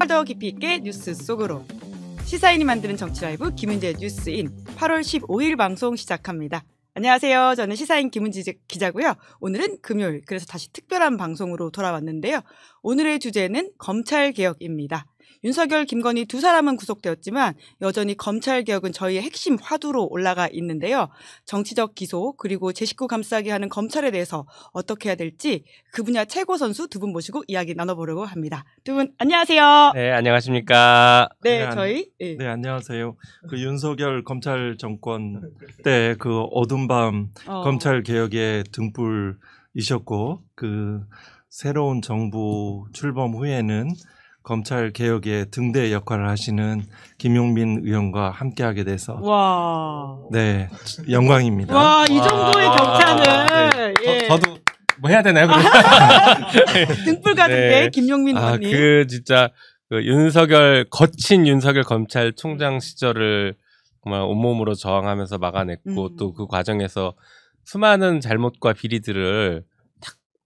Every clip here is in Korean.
더 깊이 있게 뉴스 속으로 시사인이 만드는 정치라이브 김은지의 뉴스인 8월 15일 방송 시작합니다. 안녕하세요. 저는 시사인 김은지 기자고요. 오늘은 금요일, 그래서 다시 특별한 방송으로 돌아왔는데요. 오늘의 주제는 검찰개혁입니다. 윤석열, 김건희 두 사람은 구속되었지만 여전히 검찰개혁은 저희의 핵심 화두로 올라가 있는데요. 정치적 기소 그리고 제 식구 감싸기 하는 검찰에 대해서 어떻게 해야 될지 그 분야 최고 선수 두 분 모시고 이야기 나눠보려고 합니다. 두 분 안녕하세요. 네, 안녕하십니까. 네, 네, 안녕하세요. 그 윤석열 검찰 정권 때 그 어둠 밤 검찰 개혁의 등불이셨고 그 새로운 정부 출범 후에는 검찰 개혁의 등대 역할을 하시는 김용민 의원과 함께하게 돼서 네, 영광입니다. 와, 이 정도의 격차는 네. 저도 뭐 해야 되나요? 등불 가득해. 네. 김용민 의원님. 그 진짜 그 거친 윤석열 검찰총장 시절을 정말 온몸으로 저항하면서 막아냈고 또 그 과정에서 수많은 잘못과 비리들을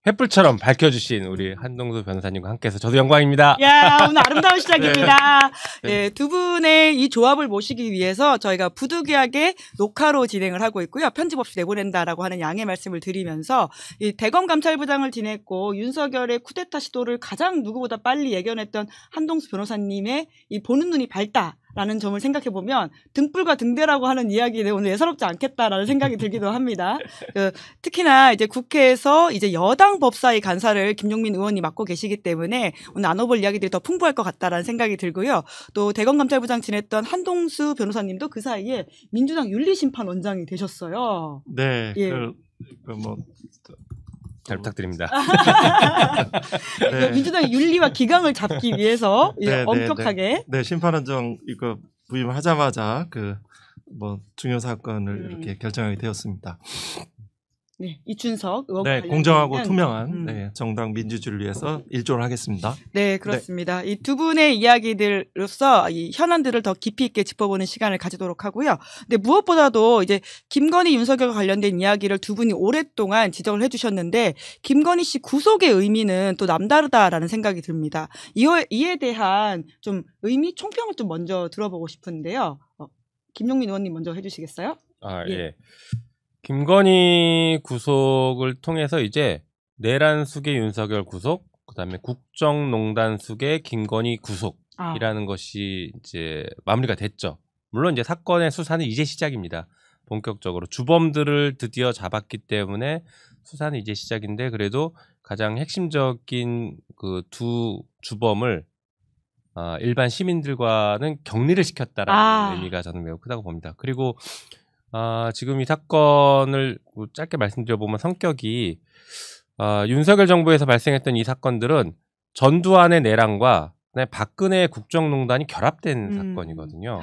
횃불처럼 밝혀주신 우리 한동수 변호사님과 함께해서 저도 영광입니다. 야, 오늘 아름다운 시작입니다. 네, 두 분의 이 조합을 모시기 위해서 저희가 부득이하게 녹화로 진행을 하고 있고요. 편집 없이 내보낸다라고 하는 양해 말씀을 드리면서 이 대검 감찰부장을 지냈고 윤석열의 쿠데타 시도를 가장 누구보다 빨리 예견했던 한동수 변호사님의 이 보는 눈이 밝다라는 점을 생각해보면 등불과 등대라고 하는 이야기는 오늘 예사롭지 않겠다라는 생각이 들기도 합니다. 특히나 이제 국회에서 이제 여당 법사위 간사를 김용민 의원이 맡고 계시기 때문에 오늘 나눠볼 이야기들이 더 풍부할 것 같다라는 생각이 들고요. 또 대검감찰부장 지냈던 한동수 변호사님도 그 사이에 민주당 윤리심판원장이 되셨어요. 네, 예. 잘 부탁드립니다. 네. 민주당의 윤리와 기강을 잡기 위해서 엄격하게. 네, 심판원장 이거 부임하자마자 중요 사건을 이렇게 결정하게 되었습니다. 네, 이춘석 의원 네, 공정하고 투명한 정당 민주주의를 위해서 일조를 하겠습니다. 네, 그렇습니다. 이 두 분의 이야기들로서 이 현안들을 더 깊이 있게 짚어보는 시간을 가지도록 하고요. 근데 무엇보다도 이제 김건희, 윤석열과 관련된 이야기를 두 분이 오랫동안 지적을 해주셨는데 김건희 씨 구속의 의미는 또 남다르다라는 생각이 듭니다. 이에 대한 좀 의미 총평을 좀 먼저 들어보고 싶은데요. 김용민 의원님 먼저 해주시겠어요? 예. 김건희 구속을 통해서 이제 내란 수계 윤석열 구속, 그다음에 국정농단 수계 김건희 구속이라는 것이 이제 마무리가 됐죠. 물론 이제 사건의 수사는 이제 시작입니다. 본격적으로 주범들을 드디어 잡았기 때문에 수사는 이제 시작인데 그래도 가장 핵심적인 그 두 주범을 일반 시민들과는 격리를 시켰다라는 의미가 저는 매우 크다고 봅니다. 그리고 지금 이 사건을 짧게 말씀드려보면 성격이 윤석열 정부에서 발생했던 이 사건들은 전두환의 내란과 박근혜의 국정농단이 결합된 사건이거든요.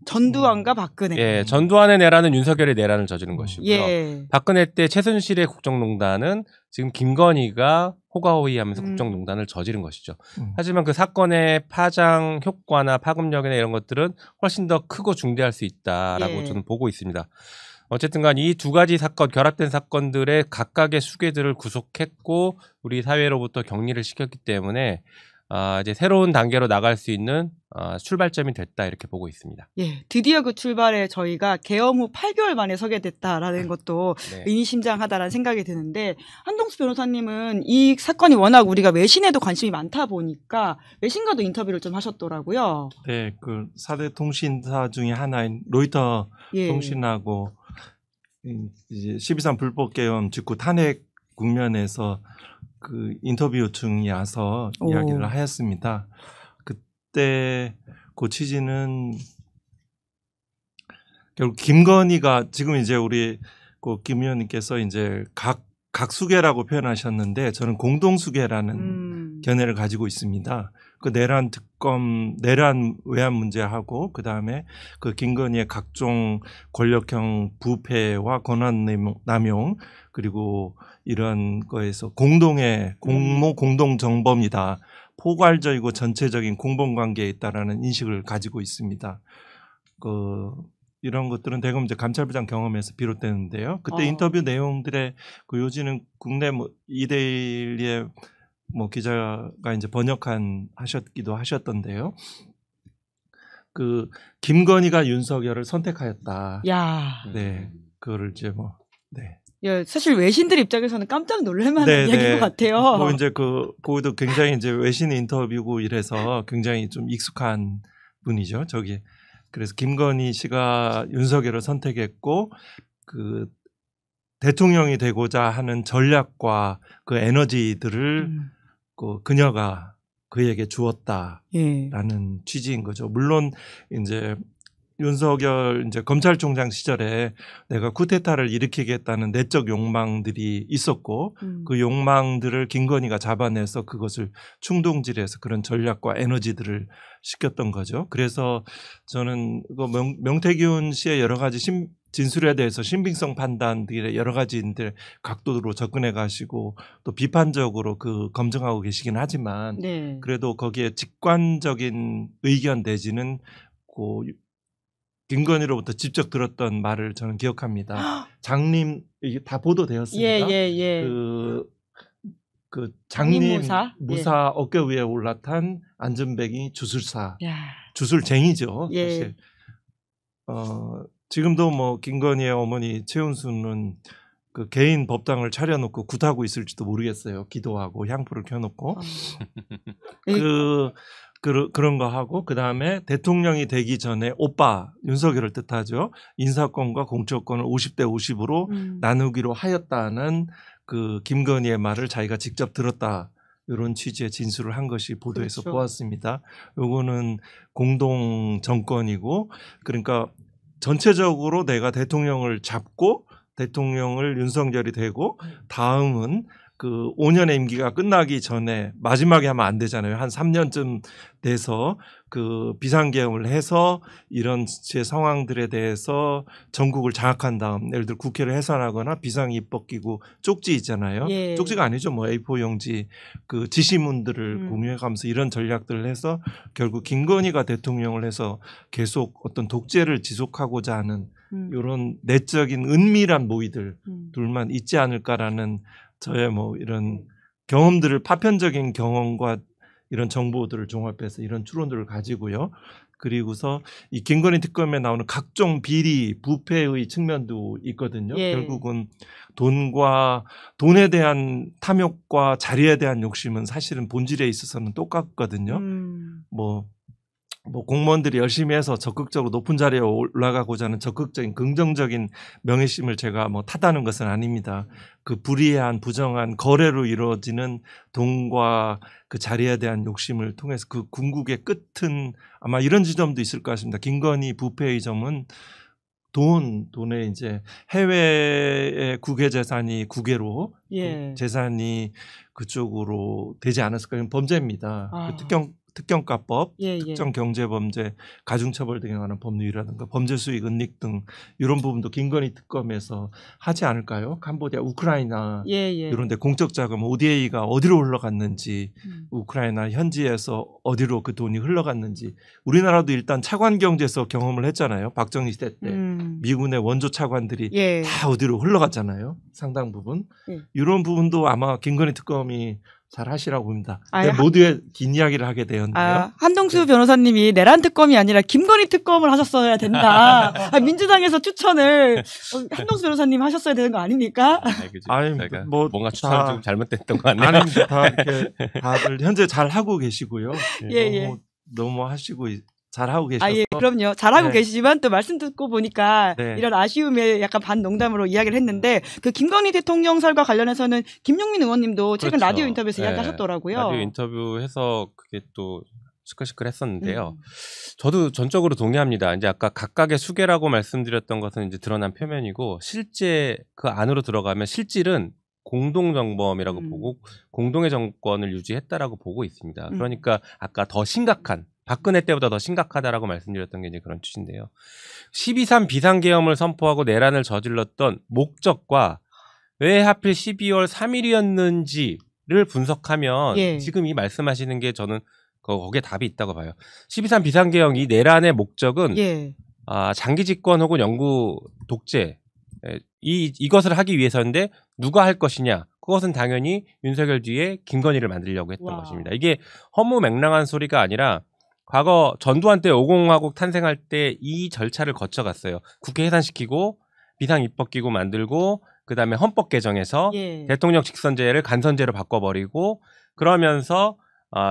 전두환과 박근혜. 예, 전두환의 내란은 윤석열의 내란을 저지른 것이고요. 박근혜 때 최순실의 국정농단은 지금 김건희가 호가호위하면서 국정농단을 저지른 것이죠. 하지만 그 사건의 파장 효과나 파급력이나 이런 것들은 훨씬 더 크고 중대할 수 있다라고 저는 보고 있습니다. 어쨌든 간 이 두 가지 사건, 결합된 사건들의 각각의 수괴들을 구속했고 우리 사회로부터 격리를 시켰기 때문에 이제 새로운 단계로 나갈 수 있는 출발점이 됐다 이렇게 보고 있습니다. 예, 드디어 그 출발에 저희가 계엄 후 8개월 만에 서게 됐다라는 것도 의미심장하다라는 생각이 드는데 한동수 변호사님은 이 사건이 워낙 우리가 외신에도 관심이 많다 보니까 외신과도 인터뷰를 좀 하셨더라고요. 네, 그 4대 통신사 중에 하나인 로이터 통신하고 이제 12.3 불법 계엄 직후 탄핵 국면에서 그 인터뷰 요청이 와서 이야기를 하였습니다. 그때 그 취지는 결국 김건희가 지금 이제 우리 그 김 의원님께서 이제 각수계라고 표현하셨는데 저는 공동수계라는 견해를 가지고 있습니다. 그 내란 특검, 내란 외환 문제하고 그 다음에 그 김건희의 각종 권력형 부패와 권한 남용 그리고 이런 거에서 공동의 공동 정범이다. 포괄적이고 전체적인 공범관계에 있다라는 인식을 가지고 있습니다. 이런 것들은 대검 이제 감찰부장 경험에서 비롯되는데요. 그때 인터뷰 내용들의 그 요지는 국내 뭐 2대1의 뭐 기자가 이제 하셨기도 하셨던데요. 그 김건희가 윤석열을 선택하였다. 야. 네, 그거를 이제 뭐 네. 야, 사실 외신들 입장에서는 깜짝 놀랄만한 네, 이야기인 네. 것 같아요. 뭐 이제 거기도 굉장히 이제 외신 인터뷰고 이래서 굉장히 좀 익숙한 분이죠. 저기 그래서 김건희 씨가 윤석열을 선택했고 그 대통령이 되고자 하는 전략과 그 에너지들을 그녀가 그에게 주었다라는 예. 취지인 거죠. 물론 이제 윤석열 이제 검찰총장 시절에 내가 쿠데타를 일으키겠다는 내적 욕망들이 있었고 그 욕망들을 김건희가 잡아내서 그것을 충동질해서 그런 전략과 에너지들을 시켰던 거죠. 그래서 저는 명태균 씨의 여러 가지 진술에 대해서 신빙성 판단들의 여러 가지인들 각도로 접근해 가시고 또 비판적으로 검증하고 계시긴 하지만 네. 그래도 거기에 직관적인 의견 내지는 김건희로부터 직접 들었던 말을 저는 기억합니다. 장님 이게 다 보도되었습니다. 예. 그 장님 무사 예. 어깨 위에 올라탄 안전뱅이 주술사, 야. 주술쟁이죠. 예. 사실. 지금도 뭐 김건희의 어머니 최은수는 그 개인 법당을 차려놓고 굿하고 있을지도 모르겠어요. 기도하고 향불을 켜놓고 그런 거 하고 그 다음에 대통령이 되기 전에 오빠 윤석열을 뜻하죠. 인사권과 공천권을 50대 50으로 나누기로 하였다는 그 김건희의 말을 자기가 직접 들었다. 이런 취지의 진술을 한 것이 보도에서 그렇죠. 보았습니다. 요거는 공동 정권이고 그러니까 전체적으로 내가 대통령을 잡고 대통령을 윤석열이 되고 다음은 그 5년의 임기가 끝나기 전에 마지막에 하면 안 되잖아요. 한 3년쯤 돼서 그 비상계엄을 해서 이런 제 상황들에 대해서 전국을 장악한 다음 예를 들어 국회를 해산하거나 비상입법기구 쪽지 있잖아요. 예. 쪽지가 아니죠. 뭐 A4 용지 그 지시문들을 공유해가면서 이런 전략들을 해서 결국 김건희가 대통령을 해서 계속 어떤 독재를 지속하고자 하는 이런 내적인 은밀한 모의들 둘만 있지 않을까라는 저의 뭐 이런 경험들을 파편적인 경험과 이런 정보들을 종합해서 이런 추론들을 가지고요. 그리고서 이 김건희 특검에 나오는 각종 비리, 부패의 측면도 있거든요. 예. 결국은 돈에 대한 탐욕과 자리에 대한 욕심은 사실은 본질에 있어서는 똑같거든요. 뭐 공무원들이 열심히 해서 적극적으로 높은 자리에 올라가고자 하는 적극적인 긍정적인 명예심을 제가 뭐 탓하는 것은 아닙니다. 그 불이한 부정한 거래로 이루어지는 돈과 그 자리에 대한 욕심을 통해서 그 궁극의 끝은 아마 이런 지점도 있을 것 같습니다. 김건희 부패의 점은 돈에 이제 해외의 국외 재산이 국외로 예. 재산이 그쪽으로 되지 않았을까? 범죄입니다. 그 특경가법, 예. 특정경제범죄, 가중처벌 등에 관한 법률이라든가 범죄수익 은닉 등 이런 부분도 김건희 특검에서 하지 않을까요? 캄보디아, 우크라이나 이런 데 공적 자금 ODA가 어디로 흘러갔는지 우크라이나 현지에서 어디로 그 돈이 흘러갔는지 우리나라도 일단 차관경제에서 경험을 했잖아요. 박정희 시대 때 미군의 원조 차관들이 다 어디로 흘러갔잖아요. 상당 부분. 이런 부분도 아마 김건희 특검이 잘 하시라고 봅니다. 모두의 긴 이야기를 하게 되었네요. 한동수 변호사님이 내란 특검이 아니라 김건희 특검을 하셨어야 된다. 민주당에서 추천을 한동수 변호사님 하셨어야 되는 거 아닙니까? 아니, 뭐 뭔가 추천이 좀 잘못됐던 거 같네요. 아닙니다. 다 이렇게 다들 현재 잘 하고 계시고요. 예. 너무 하시고 잘 하고 계셔서. 그럼요. 잘하고 계시지만 또 말씀 듣고 보니까 네. 이런 아쉬움에 약간 반농담으로 이야기를 했는데 그 김건희 대통령설과 관련해서는 김용민 의원님도 최근 그렇죠. 라디오 인터뷰에서 이야기하셨더라고요. 라디오 인터뷰해서 그게 또 시끌시끌했었는데요. 저도 전적으로 동의합니다. 이제 아까 각각의 수계라고 말씀드렸던 것은 이제 드러난 표면이고 실제 그 안으로 들어가면 실질은 공동정범이라고 보고 공동의 정권을 유지했다라고 보고 있습니다. 그러니까 아까 더 심각한 박근혜 때보다 더 심각하다라고 말씀드렸던 게 이제 그런 취지인데요. 12.3 비상계엄을 선포하고 내란을 저질렀던 목적과 왜 하필 12월 3일이었는지를 분석하면 지금 이 말씀하시는 게 저는 거기에 답이 있다고 봐요. 12.3 비상계엄 이 내란의 목적은 장기 집권 혹은 영구 독재 이것을 하기 위해서인데 누가 할 것이냐? 그것은 당연히 윤석열 뒤에 김건희를 만들려고 했던 와. 것입니다. 이게 허무맹랑한 소리가 아니라 과거 전두환 때 5공화국 탄생할 때 이 절차를 거쳐갔어요. 국회 해산시키고 비상입법기구 만들고 그다음에 헌법 개정해서 예. 대통령 직선제를 간선제로 바꿔버리고 그러면서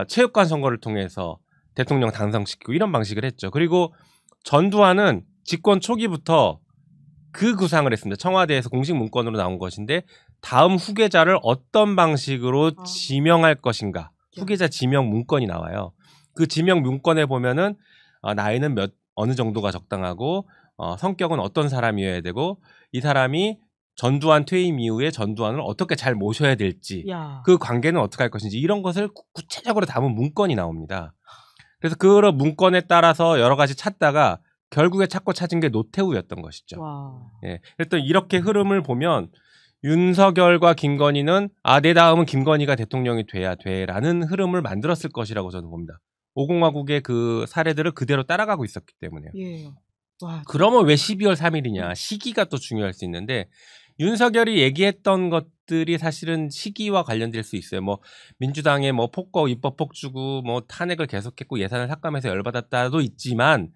체육관 선거를 통해서 대통령 당선시키고 이런 방식을 했죠. 그리고 전두환은 집권 초기부터 그 구상을 했습니다. 청와대에서 공식 문건으로 나온 것인데 다음 후계자를 어떤 방식으로 지명할 것인가. 후계자 지명 문건이 나와요. 그 지명 문건에 보면은 나이는 어느 정도가 적당하고 성격은 어떤 사람이어야 되고 이 사람이 전두환 퇴임 이후에 전두환을 어떻게 잘 모셔야 될지 그 관계는 어떻게 할 것인지 이런 것을 구체적으로 담은 문건이 나옵니다. 그래서 그런 문건에 따라서 여러 가지 찾다가 결국에 찾은 게 노태우였던 것이죠. 예. 그랬더니 이렇게 흐름을 보면 윤석열과 김건희는 내 다음은 김건희가 대통령이 돼야 돼라는 흐름을 만들었을 것이라고 저는 봅니다. 5공화국의 그 사례들을 그대로 따라가고 있었기 때문에요. 예. 와, 그러면 왜 12월 3일이냐? 시기가 또 중요할 수 있는데 윤석열이 얘기했던 것들이 사실은 시기와 관련될 수 있어요. 뭐 민주당의 뭐 폭거 입법 폭주고 뭐 탄핵을 계속했고 예산을 삭감해서 열받았다도 있지만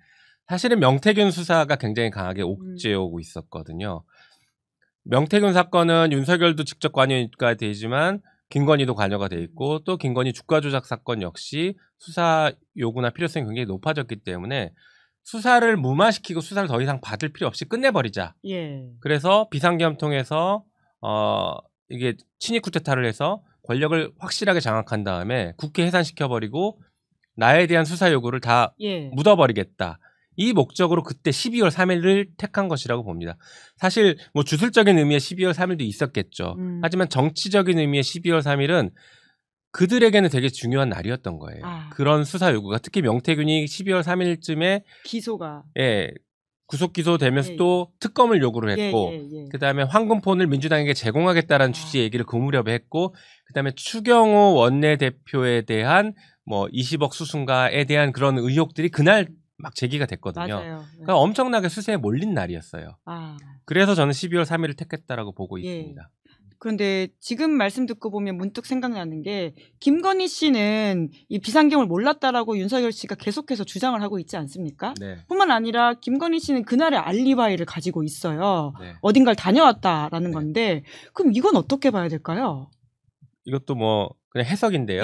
사실은 명태균 수사가 굉장히 강하게 옥죄오고 있었거든요. 명태균 사건은 윤석열도 직접 관여가 되지만 김건희도 관여가 돼 있고 또 김건희 주가 조작 사건 역시 수사 요구나 필요성이 굉장히 높아졌기 때문에 수사를 무마시키고 수사를 더 이상 받을 필요 없이 끝내버리자. 예. 그래서 비상계엄 통해서 이게 친위 쿠데타를 해서 권력을 확실하게 장악한 다음에 국회 해산시켜버리고 나에 대한 수사 요구를 다 묻어버리겠다. 이 목적으로 그때 12월 3일을 택한 것이라고 봅니다. 사실 뭐 주술적인 의미의 12월 3일도 있었겠죠. 하지만 정치적인 의미의 12월 3일은 그들에게는 되게 중요한 날이었던 거예요. 그런 수사 요구가 특히 명태균이 12월 3일쯤에 기소가 구속 기소되면서 또 특검을 요구를 했고 그다음에 황금폰을 민주당에게 제공하겠다라는 취지의 얘기를 그 무렵에 했고 그다음에 추경호 원내대표에 대한 뭐 20억 수순가에 대한 그런 의혹들이 그날 막 제기가 됐거든요. 맞아요. 그러니까 엄청나게 수세에 몰린 날이었어요. 그래서 저는 12월 3일을 택했다라고 보고 있습니다. 그런데 지금 말씀 듣고 보면 문득 생각나는 게 김건희 씨는 이 비상경을 몰랐다라고 윤석열 씨가 계속해서 주장을 하고 있지 않습니까? 뿐만 아니라 김건희 씨는 그날의 알리바이를 가지고 있어요. 어딘가를 다녀왔다라는 건데 그럼 이건 어떻게 봐야 될까요? 이것도 뭐 그냥 해석인데요.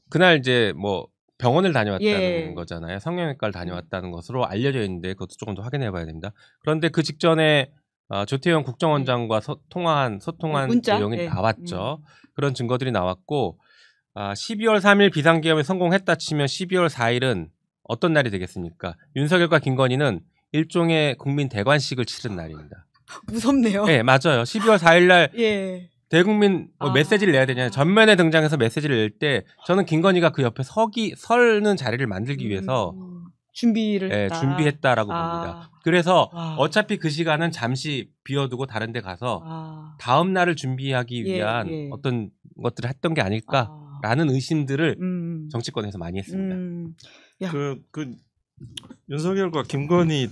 그날 이제 뭐 병원을 다녀왔다는 거잖아요. 성형외과를 다녀왔다는 것으로 알려져 있는데 그것도 조금 더 확인해 봐야 됩니다. 그런데 그 직전에 조태현 국정원장과 소통한 내용이 나왔죠. 그런 증거들이 나왔고 12월 3일 비상계엄에 성공했다 치면 12월 4일은 어떤 날이 되겠습니까? 윤석열과 김건희는 일종의 국민 대관식을 치른 날입니다. 무섭네요. 네, 맞아요. 12월 4일 날 대국민 메시지를 내야 되냐면 전면에 등장해서 메시지를 낼 때 저는 김건희가 그 옆에 서는 자리를 만들기 위해서 준비했다라고 봅니다. 그래서 어차피 그 시간은 잠시 비워두고 다른 데 가서 다음 날을 준비하기 위한 어떤 것들을 했던 게 아닐까라는 의심들을 정치권에서 많이 했습니다. 윤석열과 김건희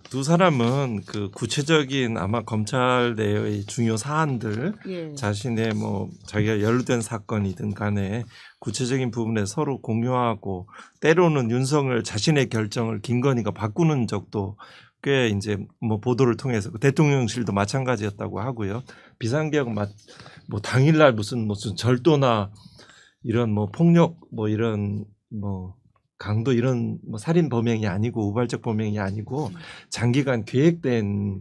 두 사람은 그 구체적인 아마 검찰 내의 중요 사안들 자신의 뭐 자기가 연루된 사건이든 간에 구체적인 부분에 서로 공유하고 때로는 윤석열 자신의 결정을 김건희가 바꾸는 적도 꽤 이제 뭐 보도를 통해서 대통령실도 마찬가지였다고 하고요. 비상계엄 뭐 당일날 무슨 절도나 이런 뭐 폭력 뭐 이런 뭐 강도 이런 뭐 살인 범행이 아니고 우발적 범행이 아니고 장기간 계획된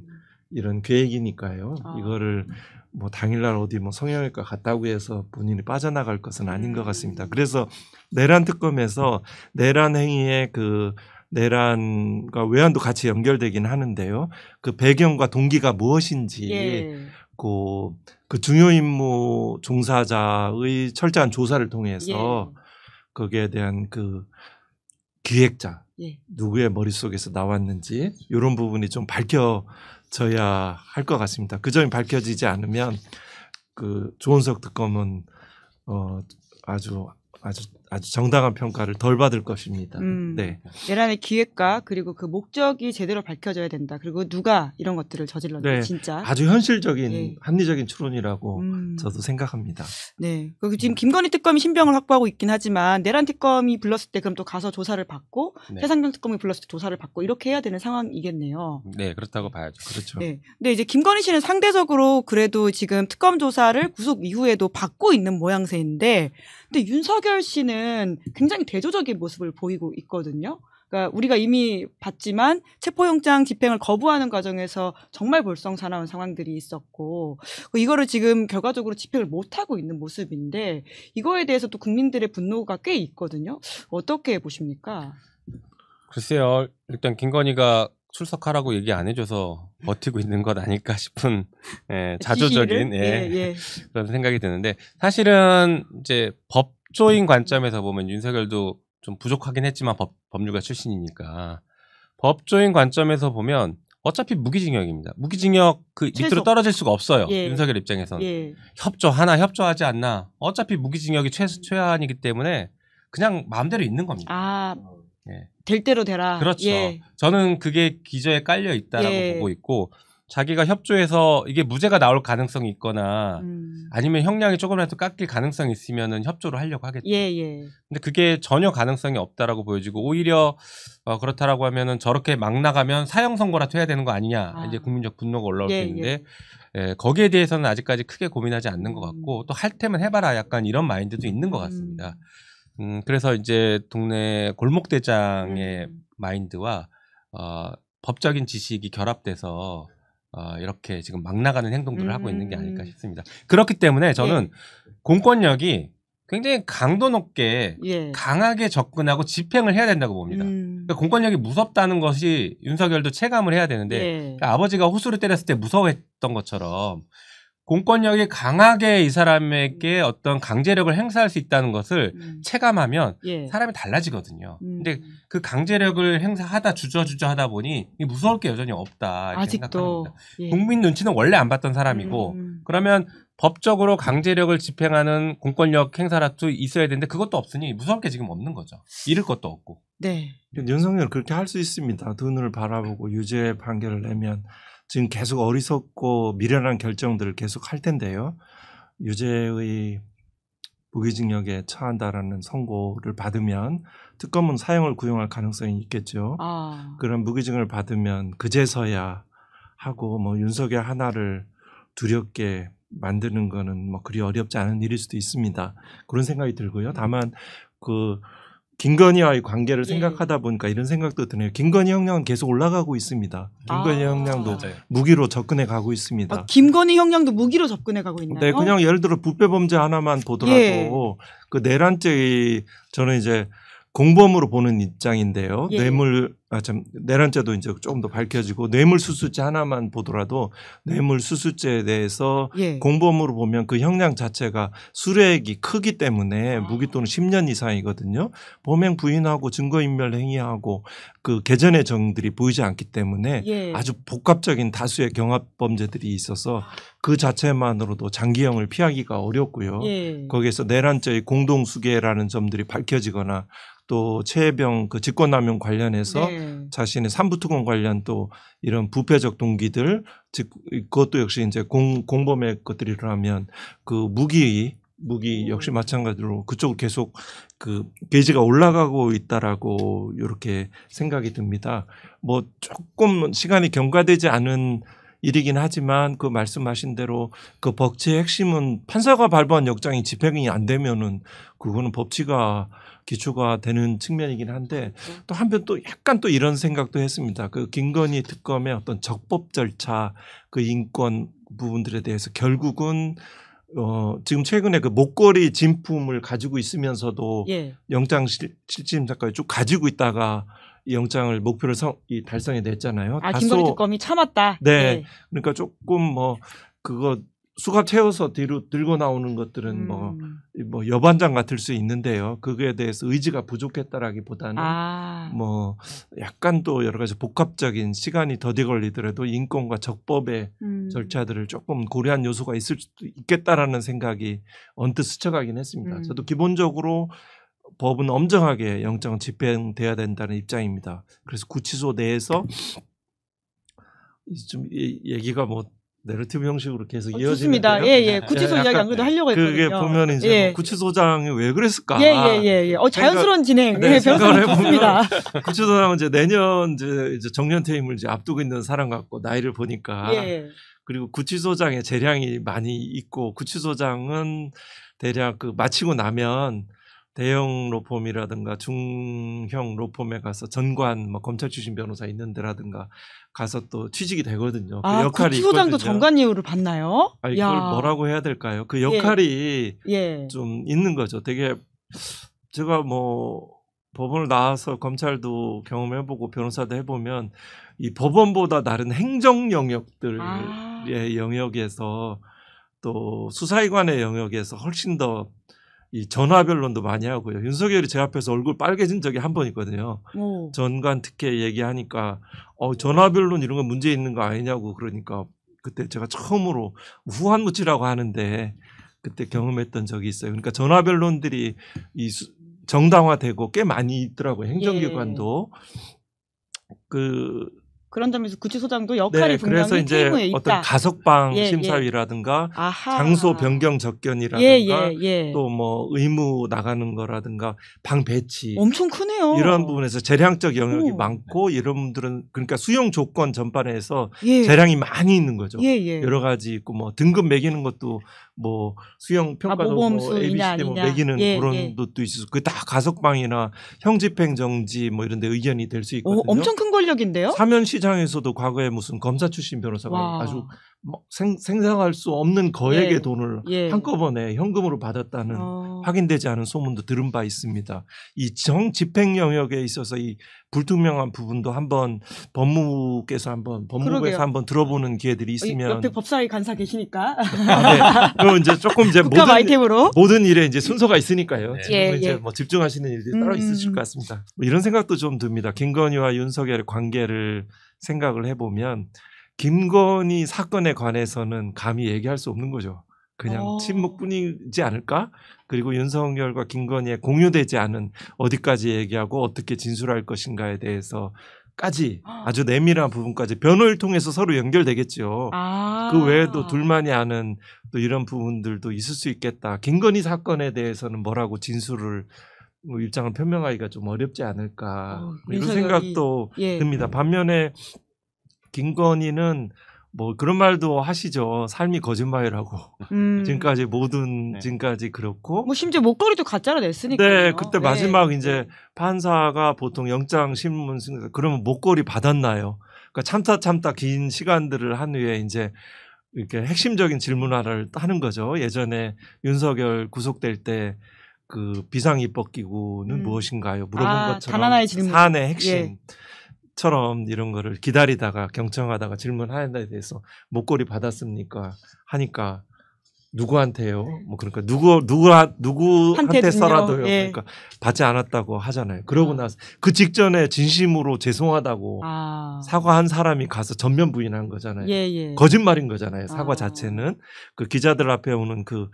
이런 계획이니까요. 이거를 뭐 당일날 어디 뭐 성형외과 갔다고 해서 본인이 빠져나갈 것은 아닌 것 같습니다. 그래서 내란 특검에서 내란 행위의 그 내란과 외환도 같이 연결되긴 하는데요. 그 배경과 동기가 무엇인지 그 중요 임무 종사자의 철저한 조사를 통해서 거기에 대한 그 기획자 누구의 머릿속에서 나왔는지 이런 부분이 좀 밝혀져야 할 것 같습니다. 그 점이 밝혀지지 않으면 그 조은석 특검은 아주 아주 정당한 평가를 덜 받을 것입니다. 네. 내란의 기획과 그리고 그 목적이 제대로 밝혀져야 된다. 그리고 누가 이런 것들을 저질렀는지 네. 진짜 아주 현실적인 네. 합리적인 추론이라고 저도 생각합니다. 네. 그리고 지금 김건희 특검이 신병을 확보하고 있긴 하지만 내란 특검이 불렀을 때 그럼 또 가서 조사를 받고 네. 최상병 특검이 불렀을 때 조사를 받고 이렇게 해야 되는 상황이겠네요. 네, 그렇다고 봐야죠. 그렇죠. 네. 근데 이제 김건희 씨는 상대적으로 그래도 지금 특검 조사를 구속 이후에도 받고 있는 모양새인데, 근데 윤석열 씨는 굉장히 대조적인 모습을 보이고 있거든요. 그러니까 우리가 이미 봤지만 체포영장 집행을 거부하는 과정에서 정말 볼썽사나운 상황들이 있었고, 이거를 지금 결과적으로 집행을 못하고 있는 모습인데, 이거에 대해서 또 국민들의 분노가 꽤 있거든요. 어떻게 보십니까? 글쎄요. 일단 김건희가 출석하라고 얘기 안 해줘서 버티고 있는 것 아닐까 싶은 자조적인 그런 생각이 드는데, 사실은 이제 법조인 관점에서 보면 윤석열도 좀 부족하긴 했지만 법률가 출신이니까 법조인 관점에서 보면 어차피 무기징역입니다. 무기징역 그 밑으로 떨어질 수가 없어요. 윤석열 입장에서는 협조하나 협조하지 않나 어차피 무기징역이 최하한이기 때문에 그냥 마음대로 있는 겁니다. 될 대로 되라. 그렇죠. 저는 그게 기저에 깔려 있다라고 보고 있고, 자기가 협조해서 이게 무죄가 나올 가능성이 있거나 아니면 형량이 조금이라도 깎일 가능성이 있으면은 협조를 하려고 하겠죠. 근데 그게 전혀 가능성이 없다라고 보여지고, 오히려 그렇다라고 하면은 저렇게 막 나가면 사형 선고라도 해야 되는 거 아니냐, 이제 국민적 분노가 올라올 수 있는데 거기에 대해서는 아직까지 크게 고민하지 않는 것 같고, 또 할 테면 해봐라 약간 이런 마인드도 있는 것 같습니다. 그래서 이제 동네 골목대장의 마인드와 법적인 지식이 결합돼서 이렇게 지금 막 나가는 행동들을 하고 있는 게 아닐까 싶습니다. 그렇기 때문에 저는 공권력이 굉장히 강도 높게 강하게 접근하고 집행을 해야 된다고 봅니다. 그러니까 공권력이 무섭다는 것이 윤석열도 체감을 해야 되는데, 그러니까 아버지가 호수를 때렸을 때 무서워했던 것처럼 공권력이 강하게 이 사람에게 어떤 강제력을 행사할 수 있다는 것을 체감하면 사람이 달라지거든요. 근데 그 강제력을 행사하다 주저주저 하다 보니 무서울 게 여전히 없다 이렇게 생각합니다. 국민 눈치는 원래 안 봤던 사람이고, 그러면 법적으로 강제력을 집행하는 공권력 행사라도 있어야 되는데 그것도 없으니 무서울 게 지금 없는 거죠. 잃을 것도 없고. 네. 윤석열 그렇게 할 수 있습니다. 두 눈을 바라보고 유죄 판결을 내면 지금 계속 어리석고 미련한 결정들을 계속 할 텐데요. 유죄의 무기징역에 처한다라는 선고를 받으면 특검은 사형을 구형할 가능성이 있겠죠. 그런 무기징역을 받으면 그제서야 하고, 뭐 윤석열 하나를 두렵게 만드는 거는 뭐 그리 어렵지 않은 일일 수도 있습니다. 그런 생각이 들고요. 다만 그 김건희와의 관계를 생각하다 보니까 이런 생각도 드네요. 김건희 형량은 계속 올라가고 있습니다. 김건희 형량도 무기로 접근해 가고 있습니다. 김건희 형량도 무기로 접근해 가고 있나요? 네, 그냥 예를 들어 부패 범죄 하나만 보더라도 그 내란죄의 저는 이제 공범으로 보는 입장인데요. 내란죄도 이제 조금 더 밝혀지고, 뇌물수수죄 하나만 보더라도 뇌물수수죄에 대해서 공범으로 보면 그 형량 자체가 수뢰액이 크기 때문에 무기 또는 10년 이상이거든요. 범행 부인하고 증거인멸 행위하고 그 개전의 정들이 보이지 않기 때문에 아주 복합적인 다수의 경합범죄들이 있어서 그 자체만으로도 장기형을 피하기가 어렵고요. 거기에서 내란죄의 공동수계라는 점들이 밝혀지거나 또 최혜병 그 직권남용 관련해서 자신의 삼부특검 관련 또 이런 부패적 동기들, 즉 그것도 역시 이제 공범의 것들이라면 그 무기 역시 마찬가지로 그쪽으로 계속 그 게이지가 올라가고 있다라고 이렇게 생각이 듭니다. 뭐 조금 시간이 경과되지 않은 일이긴 하지만 그 말씀하신 대로 그 법치의 핵심은 판사가 발부한 영장이 집행이 안 되면은 그거는 법치가 기초가 되는 측면이긴 한데, 또 한편 또 약간 또 이런 생각도 했습니다. 그 김건희 특검의 어떤 적법 절차, 그 인권 부분들에 대해서 결국은 지금 최근에 그 목걸이 진품을 가지고 있으면서도 영장 실질심사까지 쭉 가지고 있다가 이 영장을 목표를 달성해 냈잖아요. 김건희 특검이 참았다. 네. 그러니까 조금 뭐 그거 수갑 채워서 뒤로 들고 나오는 것들은 뭐 여반장 같을 수 있는데요. 그거에 대해서 의지가 부족했다라기보다는 뭐 약간 또 여러 가지 복합적인 시간이 더디 걸리더라도 인권과 적법의 절차들을 조금 고려한 요소가 있을 수도 있겠다라는 생각이 언뜻 스쳐가긴 했습니다. 저도 기본적으로 법은 엄정하게 영장 집행돼야 된다는 입장입니다. 그래서 구치소 내에서 좀 얘기가 뭐 내러티브 형식으로 계속 이어지는데요. 좋습니다. 예. 구치소 이야기 안 그래도 하려고 했거든요. 그게 보면 이제 뭐 구치소장이 왜 그랬을까? 예. 자연스러운 진행. 네, 생각을 좋습니다. 구치소장은 이제 내년 이제 정년 퇴임을 이제 앞두고 있는 사람 같고 나이를 보니까 그리고 구치소장의 재량이 많이 있고 구치소장은 대략 그 마치고 나면 대형 로펌이라든가 중형 로펌에 가서 전관 뭐 검찰 출신 변호사 있는 데라든가 가서 또 취직이 되거든요. 그 역할이 구치소장도 있거든요. 전관 이후를 받나요? 이걸 뭐라고 해야 될까요? 그 역할이 좀 있는 거죠. 되게 제가 뭐 법원을 나와서 검찰도 경험해보고 변호사도 해보면 이 법원보다 다른 행정 영역들의 영역에서 또 수사기관의 영역에서 훨씬 더 이 전화 변론도 많이 하고요. 윤석열이 제 앞에서 얼굴 빨개진 적이 한 번 있거든요. 전관 특혜 얘기하니까 전화 변론 이런 거 문제 있는 거 아니냐고 그러니까 그때 제가 처음으로 후한무치라고 하는데 그때 경험했던 적이 있어요. 그러니까 전화 변론들이 이 정당화되고 꽤 많이 있더라고요. 행정기관도 그런 점에서 구치소장도 역할이 분명히 그래서 이제 테이블에 있다. 어떤 가석방 심사위라든가 장소 변경 접견이라든가 또 뭐 의무 나가는 거라든가 방 배치 엄청 크네요. 이런 부분에서 재량적 영역이 많고 이런 분들은 그러니까 수용 조건 전반에서 재량이 많이 있는 거죠. 여러 가지 있고 뭐 등급 매기는 것도 뭐 수용 평가도 뭐 ABCD 뭐 매기는 그런 것도 있어서 그게 다 가석방이나 형집행정지 뭐 이런 데 의견이 될 수 있거든요. 엄청 큰 권력인데요. 사면시장에서도 과거에 무슨 검사 출신 변호사가 아주 생각할 수 없는 거액의 돈을 한꺼번에 현금으로 받았다는 확인되지 않은 소문도 들은 바 있습니다. 이 정집행 영역에 있어서 이 불투명한 부분도 한번 법무부에서 한번 들어보는 기회들이 있으면 옆에 법사위 간사 계시니까. 그럼 이제 조금 이제 모든 일에 이제 순서가 있으니까요. 지금 이제 뭐 집중하시는 일들이 따로 있으실 것 같습니다. 뭐 이런 생각도 좀 듭니다. 김건희와 윤석열의 관계를 생각을 해보면 김건희 사건에 관해서는 감히 얘기할 수 없는 거죠. 그냥 침묵뿐이지 않을까? 그리고 윤석열과 김건희의 공유되지 않은 어디까지 얘기하고 어떻게 진술할 것인가에 대해서까지 아주 내밀한 부분까지 변호를 통해서 서로 연결되겠죠. 그 외에도 둘만이 아는 또 이런 부분들도 있을 수 있겠다. 김건희 사건에 대해서는 뭐라고 진술을 입장을 표명하기가 좀 어렵지 않을까. 이런 생각도 듭니다. 반면에 김건희는 뭐 그런 말도 하시죠. 삶이 거짓말이라고. 지금까지 그렇고. 뭐 심지어 목도리도 가짜로 냈으니까요. 네, 그때 마지막 이제 판사가 보통 영장 신문 쓰니까 그러면 목걸이 받았나요? 그러니까 참다 긴 시간들을 한 후에 이제 이렇게 핵심적인 질문 하나를 하는 거죠. 예전에 윤석열 구속될 때 그 비상입법기구는 무엇인가요? 물어본 것처럼 단 하나의 질문. 사안의 핵심처럼 이런 거를 기다리다가 경청하다가 질문하는 데 대해서 목걸이 받았습니까? 하니까 누구한테요? 뭐 그러니까 누구한테서라도요. 그러니까 받지 않았다고 하잖아요. 그러고 나서 그 직전에 진심으로 죄송하다고 사과한 사람이 가서 전면 부인한 거잖아요. 거짓말인 거잖아요. 사과 자체는 그 기자들 앞에 오는 그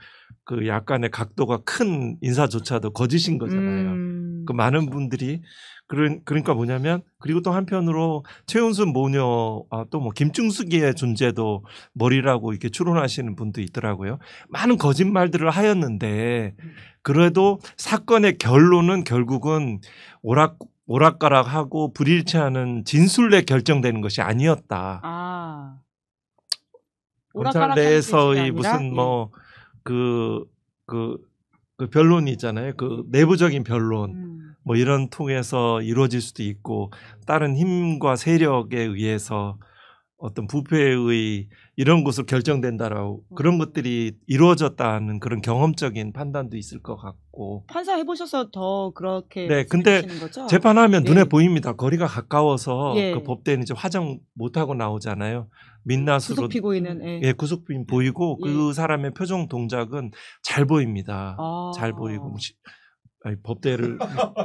약간의 각도가 큰 인사조차도 거짓인 거잖아요. 그 많은 분들이 그러니까 뭐냐면 그리고 또 한편으로 최은순 모녀와 또 뭐 김충숙이의 존재도 머리라고 이렇게 추론하시는 분도 있더라고요. 많은 거짓말들을 하였는데 그래도 사건의 결론은 결국은 오락가락하고 불일치하는 진술에 결정되는 것이 아니었다. 검찰 내에서의 무슨 뭐 그 변론이 있잖아요. 그 내부적인 변론. 뭐 이런 통해서 이루어질 수도 있고 다른 힘과 세력에 의해서 어떤 부패의 이런 것으로 결정된다라고 그런 것들이 이루어졌다는 그런 경험적인 판단도 있을 것 같고 판사 해보셔서 더 그렇게 근데 거죠? 재판하면 눈에 보입니다. 거리가 가까워서 그 법대는 이제 화정 못하고 나오잖아요. 민낯으로 구속 피고인은 구속피고인 보이고 그 사람의 표정 동작은 잘 보입니다. 잘 보이고 아니, 법대를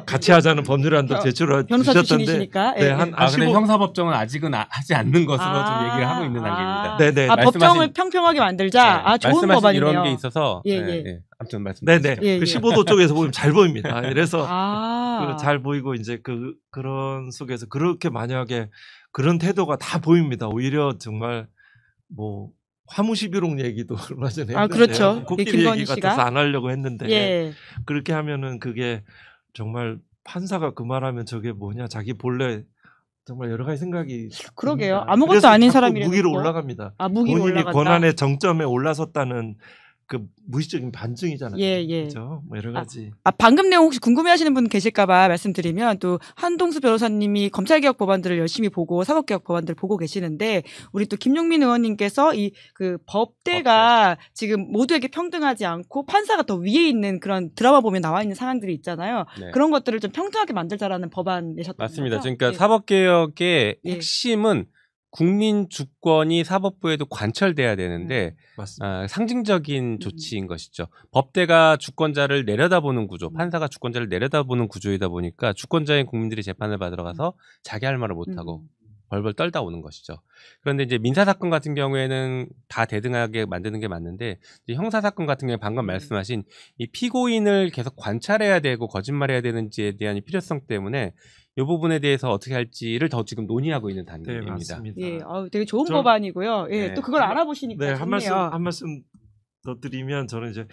같이 하자는 법률안도 제출을 변호사 주셨던데 출신이시니까. 네, 한 근데 15... 형사법정은 아직은 하지 않는 것으로 좀 얘기를 하고 있는 단계입니다. 네네. 법정을 평평하게 만들자. 네, 좋은 말씀하신 법안이네요. 이런 게 있어서 아무튼 말씀드리죠. 네네. 그 15도 쪽에서 보면 잘 보입니다. 그래서 잘 보이고 이제 그런 속에서 그렇게 만약에 그런 태도가 다 보입니다. 오히려 정말 뭐 화무시비록 얘기도 얼마 전에 했는데 그렇죠. 코끼리 얘기 같아서 안 하려고 했는데 그렇게 하면은 그게 정말 판사가 그 말하면 저게 뭐냐 자기 본래 정말 여러 가지 생각이 그러게요. 듭니다. 아무것도 아닌 사람이 무기로 올라갑니다. 무기로 본인이 올라간다. 권한의 정점에 올라섰다는 그 무의식적인 반증이잖아요. 예. 그렇죠? 뭐 여러 가지. 방금 내용 혹시 궁금해하시는 분 계실까봐 말씀드리면 또 한동수 변호사님이 검찰개혁 법안들을 열심히 보고 사법개혁 법안들을 보고 계시는데 우리 또 김용민 의원님께서 이 그 법대가 지금 모두에게 평등하지 않고 판사가 더 위에 있는 그런 드라마 보면 나와 있는 상황들이 있잖아요. 네. 그런 것들을 좀 평등하게 만들자라는 법안 내셨던 거죠? 맞습니다. 그러니까 사법개혁의 핵심은 국민 주권이 사법부에도 관철돼야 되는데 상징적인 조치인 것이죠. 법대가 주권자를 내려다보는 구조, 판사가 주권자를 내려다보는 구조이다 보니까 주권자인 국민들이 재판을 받으러 가서 자기 할 말을 못하고 벌벌 떨다 오는 것이죠. 그런데 이제 민사사건 같은 경우에는 다 대등하게 만드는 게 맞는데 이제 형사사건 같은 경우에 방금 말씀하신 이 피고인을 계속 관찰해야 되고 거짓말해야 되는지에 대한 필요성 때문에 이 부분에 대해서 어떻게 할지를 더 지금 논의하고 있는 단계입니다. 맞습니다. 되게 좋은 법안이고요. 또 그걸 알아보시니까 좋네요. 한 말씀 더 드리면 저는 이제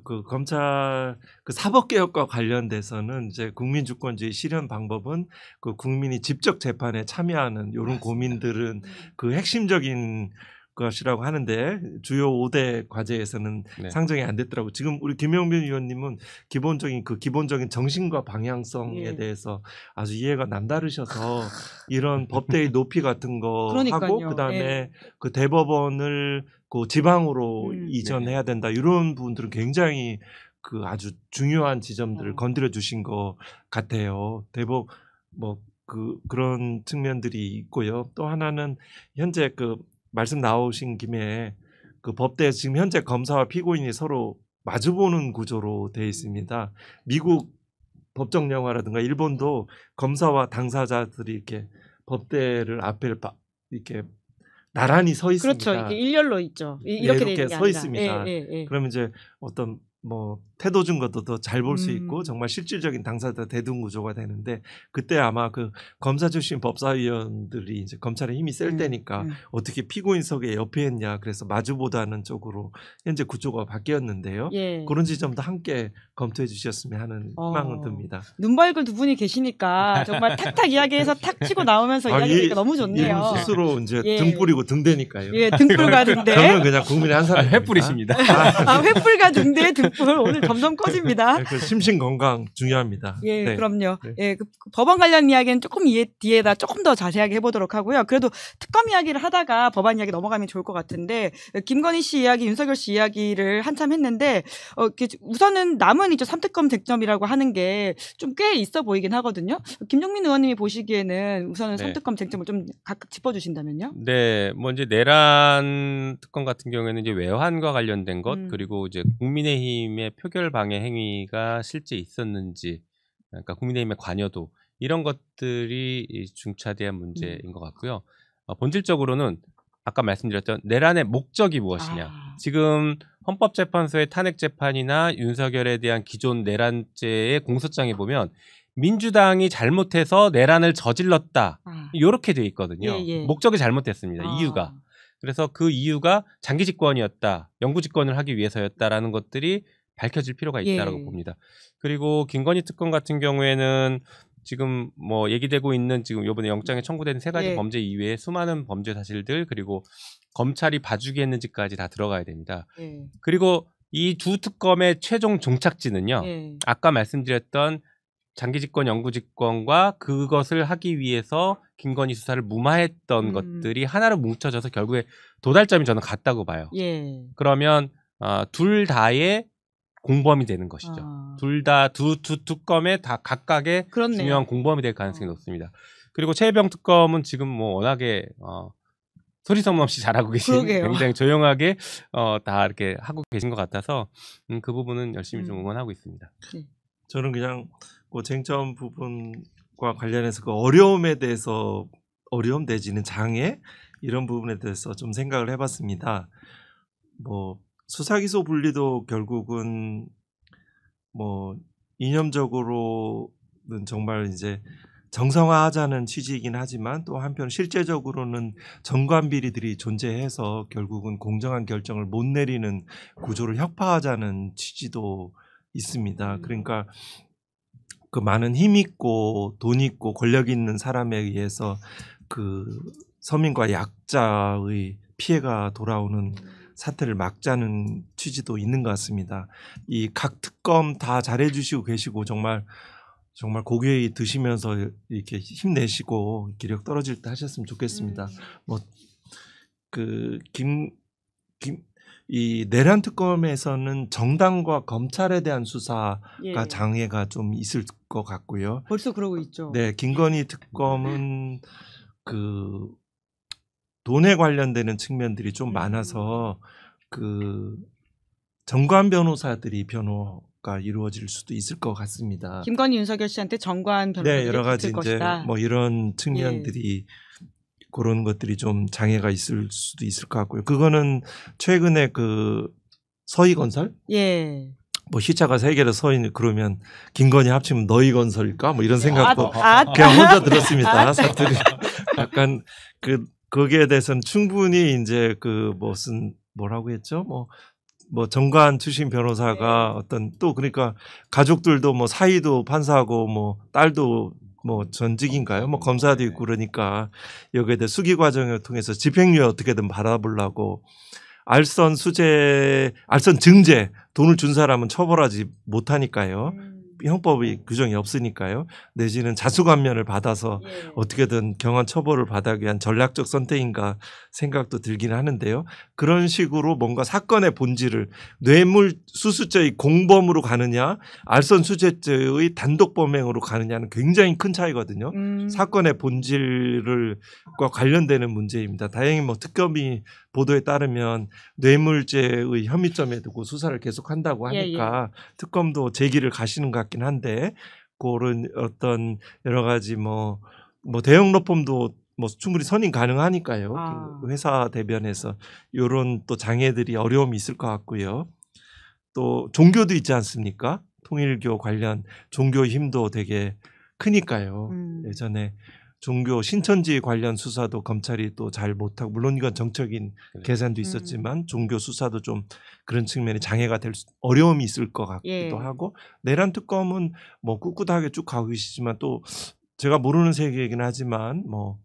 그 검찰 그 사법개혁과 관련돼서는 이제 국민주권주의 실현 방법은 그 국민이 직접 재판에 참여하는 이런 고민들은 그 핵심적인 것이라고 하는데 주요 5대 과제에서는 상정이 안 됐더라고요. 지금 우리 김용민 의원님은 기본적인 정신과 방향성에 대해서 아주 이해가 남다르셔서 이런 법대의 높이 같은 거 하고 그다음에 그 대법원을 그 지방으로 이전해야 된다. 이런 부분들은 굉장히 그 아주 중요한 지점들을 건드려 주신 것 같아요. 그런 측면들이 있고요. 또 하나는 현재 그 말씀 나오신 김에 그 법대 지금 현재 검사와 피고인이 서로 마주보는 구조로 되어 있습니다. 미국 법정 영화라든가 일본도 검사와 당사자들이 이렇게 법대를 앞에 이렇게 나란히 서 있습니다. 그렇죠. 이게 일렬로 있죠. 이렇게 서 있습니다. 그러면 이제 어떤 뭐 태도 준 것도 더 잘 볼 수 있고 정말 실질적인 당사자 대등 구조가 되는데 그때 아마 그 검사 출신 법사위원들이 이제 검찰의 힘이 셀 때니까 어떻게 피고인석에 옆에 있냐 그래서 마주보다는 쪽으로 현재 구조가 바뀌었는데요. 그런 지점도 함께 검토해 주셨으면 하는 희망은 듭니다. 눈 밝은 두 분이 계시니까 정말 탁탁 이야기해서 탁 치고 나오면서 이야기하니까 너무 좋네요. 이분 스스로 이제 등 뿌리고 등대니까요. 등불과 등대. 저는 그냥 국민의 한 사람. 횃불이십니다. 횃불과 등대 등불 오늘 점점 커집니다. 그 심신 건강 중요합니다. 그럼요. 그 법안 관련 이야기는 조금 뒤에다 조금 더 자세하게 해보도록 하고요. 그래도 특검 이야기를 하다가 법안 이야기 넘어가면 좋을 것 같은데 김건희 씨 이야기, 윤석열 씨 이야기를 한참 했는데 우선은 남은 이제 3특검 쟁점이라고 하는 게 좀 꽤 있어 보이긴 하거든요. 김종민 의원님이 보시기에는 우선은 3특검 쟁점을 좀 각각 짚어주신다면요. 네, 뭐 이제 내란 특검 같은 경우에는 이제 외환과 관련된 것 그리고 이제 국민의힘의 표결 방해 행위가 실제 있었는지, 그러니까 국민의힘의 관여도 이런 것들이 중차대한 문제인 것 같고요. 본질적으로는 아까 말씀드렸던 내란의 목적이 무엇이냐. 지금 헌법재판소의 탄핵재판이나 윤석열에 대한 기존 내란죄의 공소장에 보면 민주당이 잘못해서 내란을 저질렀다. 이렇게 돼 있거든요. 목적이 잘못됐습니다. 이유가. 그래서 그 이유가 장기 집권이었다. 영구 집권을 하기 위해서였다라는 것들이 밝혀질 필요가 있다고 봅니다. 그리고 김건희 특검 같은 경우에는 지금 뭐 얘기되고 있는 지금 이번에 영장에 청구된 3가지 범죄 이외에 수많은 범죄 사실들 그리고 검찰이 봐주기 했는지까지 다 들어가야 됩니다. 그리고 이 두 특검의 최종 종착지는요. 아까 말씀드렸던 장기 집권, 영구 집권과 그것을 하기 위해서 김건희 수사를 무마했던 것들이 하나로 뭉쳐져서 결국에 도달점이 저는 같다고 봐요. 그러면 둘 다의 공범이 되는 것이죠. 둘 다 두 특검에 다 각각의 중요한 공범이 될 가능성이 높습니다. 그리고 최혜병 특검은 지금 뭐 워낙에 소리소문 없이 잘하고 계신 굉장히 조용하게 다 이렇게 하고 계신 것 같아서 그 부분은 열심히 좀 응원하고 있습니다. 저는 그냥 그 쟁점 부분과 관련해서 그 어려움에 대해서 어려움 내지는 장애 이런 부분에 대해서 좀 생각을 해봤습니다. 뭐 수사기소 분리도 결국은 뭐 이념적으로는 정말 이제 정상화하자는 취지이긴 하지만 또 한편 실제적으로는 정관 비리들이 존재해서 결국은 공정한 결정을 못 내리는 구조를 혁파하자는 취지도 있습니다. 그러니까 그 많은 힘 있고 돈 있고 권력 있는 사람에 의해서 그 서민과 약자의 피해가 돌아오는 사태를 막자는 취지도 있는 것 같습니다. 이 각 특검 다 잘해주시고 계시고 정말 고개에 드시면서 이렇게 힘내시고 기력 떨어질 때 하셨으면 좋겠습니다. 뭐 그 이 내란 특검에서는 정당과 검찰에 대한 수사가 장애가 좀 있을 것 같고요. 벌써 그러고 있죠. 네, 김건희 특검은 그 돈에 관련되는 측면들이 좀 많아서 그 정관 변호사들이 변호가 이루어질 수도 있을 것 같습니다. 김건희 윤석열 씨한테 정관 변호사들이 여러 가지 붙을 이제 것이다. 뭐 이런 측면들이 그런 것들이 좀 장애가 있을 수도 있을 것 같고요. 그거는 최근에 그 서희건설 뭐 희차가 3개로 서희 그러면 김건희 합치면 너희건설일까 뭐 이런 생각도 그냥 혼자 들었습니다. 사투리 약간 거기에 대해서는 충분히 이제 그 무슨 뭐라고 했죠? 뭐 정관 출신 변호사가 어떤 또 그러니까 가족들도 뭐 사이도 판사하고 뭐 딸도 뭐 전직인가요? 뭐 검사도 있고 그러니까 여기에 대해 수기 과정을 통해서 집행유예 어떻게든 받아보려고 알선 증제 돈을 준 사람은 처벌하지 못하니까요. 형법의 규정이 없으니까요. 내지는 자수감면을 받아서 어떻게든 경한 처벌을 받기 위한 전략적 선택인가 생각도 들긴 하는데요. 그런 식으로 뭔가 사건의 본질을 뇌물수수죄의 공범으로 가느냐 알선수재죄의 단독 범행으로 가느냐는 굉장히 큰 차이거든요. 사건의 본질과 관련되는 문제입니다. 다행히 뭐 특검이 보도에 따르면 뇌물죄의 혐의점에 두고 수사를 계속한다고 하니까 특검도 제기를 가시는 것 같긴 한데 그런 어떤 여러 가지 뭐 대형 로펌도 뭐 충분히 선임 가능하니까요. 그 회사 대변에서 이런 또 장애들이 어려움이 있을 것 같고요. 또 종교도 있지 않습니까? 통일교 관련 종교 힘도 되게 크니까요. 예전에 종교 신천지 관련 수사도 검찰이 또 잘 못하고 물론 이건 정적인 계산도 있었지만 종교 수사도 좀 그런 측면에 장애가 될 어려움이 있을 것 같기도 하고 내란 특검은 뭐 꿋꿋하게 쭉 가고 계시지만 또 제가 모르는 세계이긴 하지만 뭐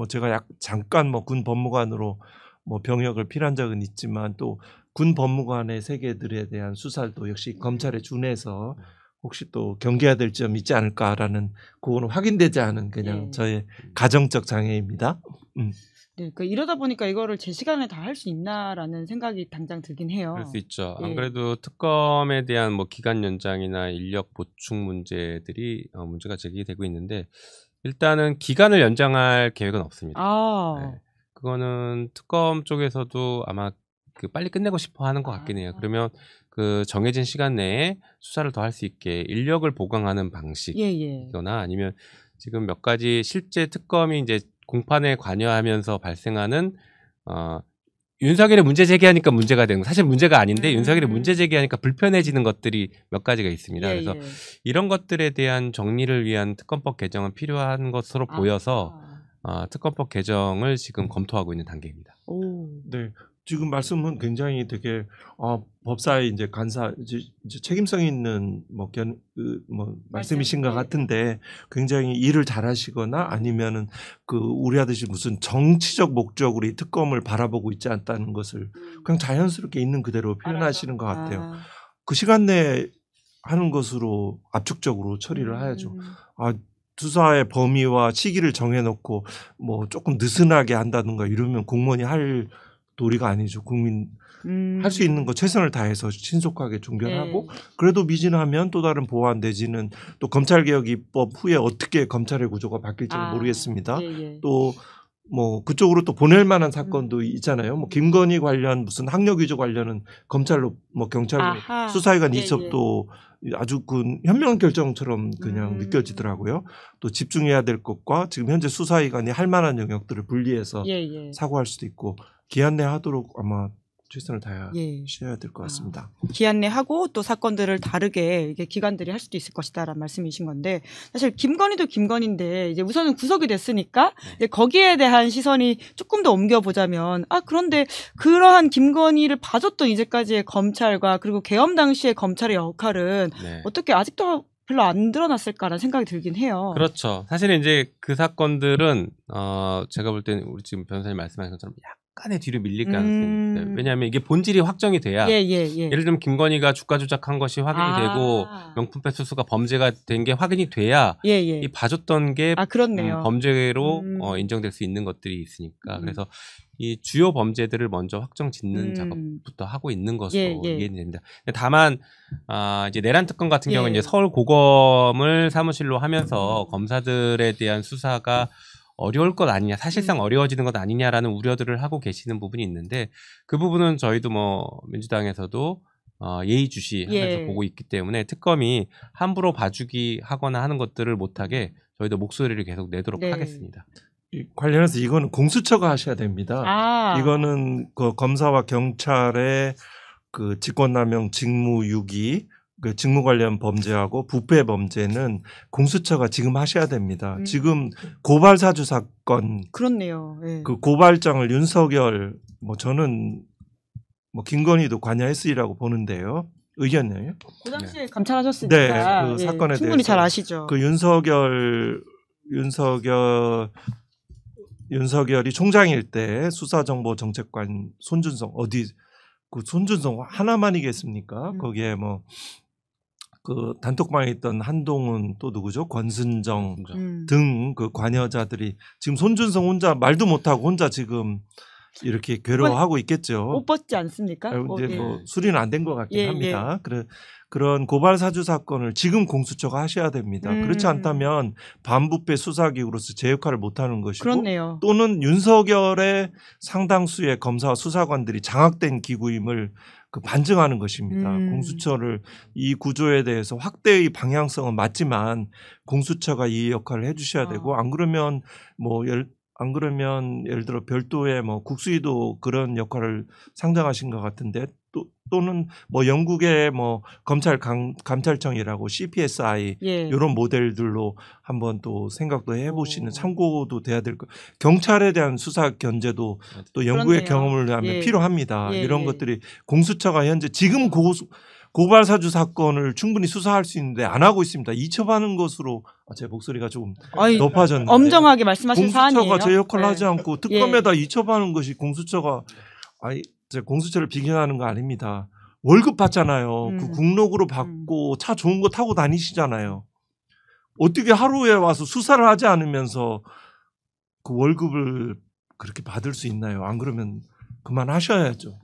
제가 잠깐 뭐 군 법무관으로 뭐 병역을 필요한 적은 있지만 또 군 법무관의 세계들에 대한 수사도 역시 검찰에 준해서 혹시 또 경계해야 될 점이 있지 않을까라는 그거는 확인되지 않은 그냥 저의 가정적 장애입니다. 네, 그러니까 이러다 보니까 이거를 제 시간에 다 할 수 있나라는 생각이 당장 들긴 해요. 그럴 수 있죠. 안 그래도 특검에 대한 뭐 기간 연장이나 인력 보충 문제들이 문제가 제기되고 있는데 일단은 기간을 연장할 계획은 없습니다. 네. 그거는 특검 쪽에서도 아마 그 빨리 끝내고 싶어 하는 것 같긴 해요. 그러면 그 정해진 시간 내에 수사를 더 할 수 있게 인력을 보강하는 방식이거나 아니면 지금 몇 가지 실제 특검이 이제 공판에 관여하면서 발생하는 윤석열이 문제 제기하니까 문제가 되는 거 사실 문제가 아닌데 윤석열이 문제 제기하니까 불편해지는 것들이 몇 가지가 있습니다. 그래서 이런 것들에 대한 정리를 위한 특검법 개정은 필요한 것으로 보여서 특검법 개정을 지금 검토하고 있는 단계입니다. 네. 지금 말씀은 굉장히 되게 법사의 이제 간사 이제 책임성 있는 말씀이신 것 같은데 굉장히 일을 잘하시거나 아니면은 그 우려하듯이 무슨 정치적 목적으로 이 특검을 바라보고 있지 않다는 것을 그냥 자연스럽게 있는 그대로 표현하시는 것 같아요. 그 시간 내에 하는 것으로 압축적으로 처리를 해야죠. 수사의 범위와 시기를 정해놓고 뭐 조금 느슨하게 한다든가 이러면 공무원이 할 도리가 아니죠. 국민 할 수 있는 거 최선을 다해서 신속하게 종결하고 그래도 미진하면 또 다른 보완 내지는 또 검찰개혁 입법 후에 어떻게 검찰의 구조가 바뀔지는 모르겠습니다. 또 뭐 그쪽으로 또 보낼 만한 사건도 있잖아요. 뭐 김건희 관련 무슨 학력 위조 관련은 검찰로 뭐 경찰로 수사기관 이첩도 아주 그 현명한 결정처럼 그냥 느껴지더라고요. 또 집중해야 될 것과 지금 현재 수사기관이 할 만한 영역들을 분리해서 사고할 수도 있고 기한 내 하도록 아마 최선을 다하셔야 될 것 같습니다. 기한 내 하고 또 사건들을 다르게 이게 기관들이 할 수도 있을 것이다라는 말씀이신 건데 사실 김건희도 김건희인데 이제 우선은 구속이 됐으니까 이제 거기에 대한 시선이 조금 더 옮겨보자면 그런데 그러한 김건희를 봐줬던 이제까지의 검찰과 그리고 계엄 당시의 검찰의 역할은 어떻게 아직도 별로 안 드러났을까라는 생각이 들긴 해요. 그렇죠. 사실은 이제 그 사건들은 제가 볼 때는 우리 지금 변호사님 말씀하신 것처럼 약간의 뒤로 밀릴 가능성이 있어요. 왜냐하면 이게 본질이 확정이 돼야 예를 들면 김건희가 주가 조작한 것이 확인이 되고 명품백 수수가 범죄가 된 게 확인이 돼야 이 봐줬던 게 범죄로 인정될 수 있는 것들이 있으니까 그래서 이 주요 범죄들을 먼저 확정 짓는 작업부터 하고 있는 것으로 이해는 됩니다. 다만 이제 내란 특검 같은 경우는 이제 서울 고검을 사무실로 하면서 검사들에 대한 수사가 어려울 것 아니냐, 사실상 어려워지는 것 아니냐라는 우려들을 하고 계시는 부분이 있는데 그 부분은 저희도 뭐 민주당에서도 예의주시하면서 보고 있기 때문에 특검이 함부로 봐주기 하거나 하는 것들을 못하게 저희도 목소리를 계속 내도록 하겠습니다. 관련해서 이거는 공수처가 하셔야 됩니다. 이거는 그 검사와 경찰의 그 직권남용 직무유기 그 직무 관련 범죄하고 부패 범죄는 공수처가 지금 하셔야 됩니다. 지금 고발 사주 사건 그렇네요. 그 고발장을 윤석열 뭐 저는 뭐 김건희도 관여했으리라고 보는데요. 의견이에요. 그 당시에 감찰하셨으니까 그 사건에 충분히 대해서 잘 아시죠. 그 윤석열이 총장일 때 수사정보정책관 손준성 그 손준성 하나만이겠습니까? 거기에 뭐 그 단톡방에 있던 한동훈 또 누구죠? 권순정 등 그 관여자들이 지금 손준성 혼자 말도 못하고 혼자 지금 이렇게 괴로워하고 있겠죠. 옷 벗지 않습니까? 이제 뭐 수리는 안 된 것 같긴 합니다. 그런 고발 사주 사건을 지금 공수처가 하셔야 됩니다. 그렇지 않다면 반부패 수사기구로서 제 역할을 못하는 것이고 그렇네요. 또는 윤석열의 상당수의 검사와 수사관들이 장악된 기구임을 반증하는 것입니다. 공수처를 이 구조에 대해서 확대의 방향성은 맞지만 공수처가 이 역할을 해주셔야 되고 안 그러면 예를 들어 별도의 뭐 국수위도 그런 역할을 상정하신 것 같은데 또는 뭐 영국의 뭐 감찰청이라고 CPSI 이런 모델들로 한번 또 생각도 해보시는 참고도 돼야 될 것. 경찰에 대한 수사 견제도 또 영국의 경험을 하면 필요합니다. 이런 것들이 공수처가 현재 지금 고발 사주 사건을 충분히 수사할 수 있는데 안 하고 있습니다. 이첩하는 것으로 제 목소리가 조금 높아졌는데 엄정하게 말씀하신 사안이에요. 공수처가 제 역할을 하지 않고 특검에다 이첩하는 것이 공수처가 공수처를 비견하는 거 아닙니다. 월급 받잖아요. 그 국록으로 받고 차 좋은 거 타고 다니시잖아요. 어떻게 하루에 와서 수사를 하지 않으면서 그 월급을 그렇게 받을 수 있나요? 안 그러면 그만하셔야죠.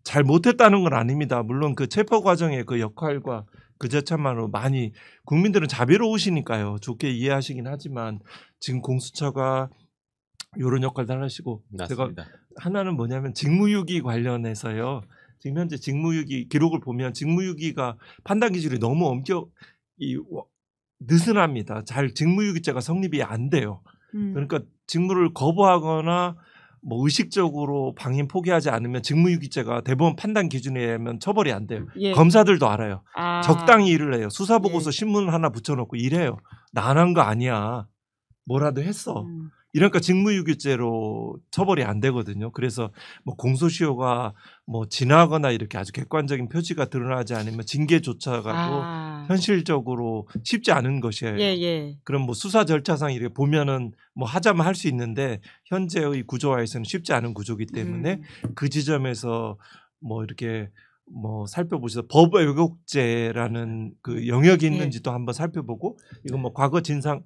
잘 못했다는 건 아닙니다. 물론 그 체포 과정의 그 역할과 그 자체만으로 많이 국민들은 자비로우시니까요. 좋게 이해하시긴 하지만 지금 공수처가 이런 역할도 하시고 제가 하나는 뭐냐면 직무유기 관련해서요. 지금 현재 직무유기 기록을 보면 직무유기가 판단 기준이 너무 느슨합니다. 잘 직무유기죄가 성립이 안 돼요. 그러니까 직무를 거부하거나 뭐 의식적으로 방임 포기하지 않으면 직무유기죄가 대법원 판단 기준에 의하면 처벌이 안 돼요. 검사들도 알아요. 적당히 일을 해요. 수사보고서 신문 하나 붙여놓고 일해요. 나 안 한 거 아니야. 뭐라도 했어. 이러니까 직무유기죄로 처벌이 안 되거든요. 그래서 뭐 공소시효가 뭐 지나거나 이렇게 아주 객관적인 표지가 드러나지 않으면 징계조차가 현실적으로 쉽지 않은 것이에요. 그럼 뭐 수사 절차상 이렇게 보면은 뭐 하자면 할 수 있는데 현재의 구조화에서는 쉽지 않은 구조이기 때문에 그 지점에서 뭐 이렇게 뭐 살펴보셔서 법 왜곡죄라는 그 영역이 있는지도 한번 살펴보고 이건 뭐 과거 진상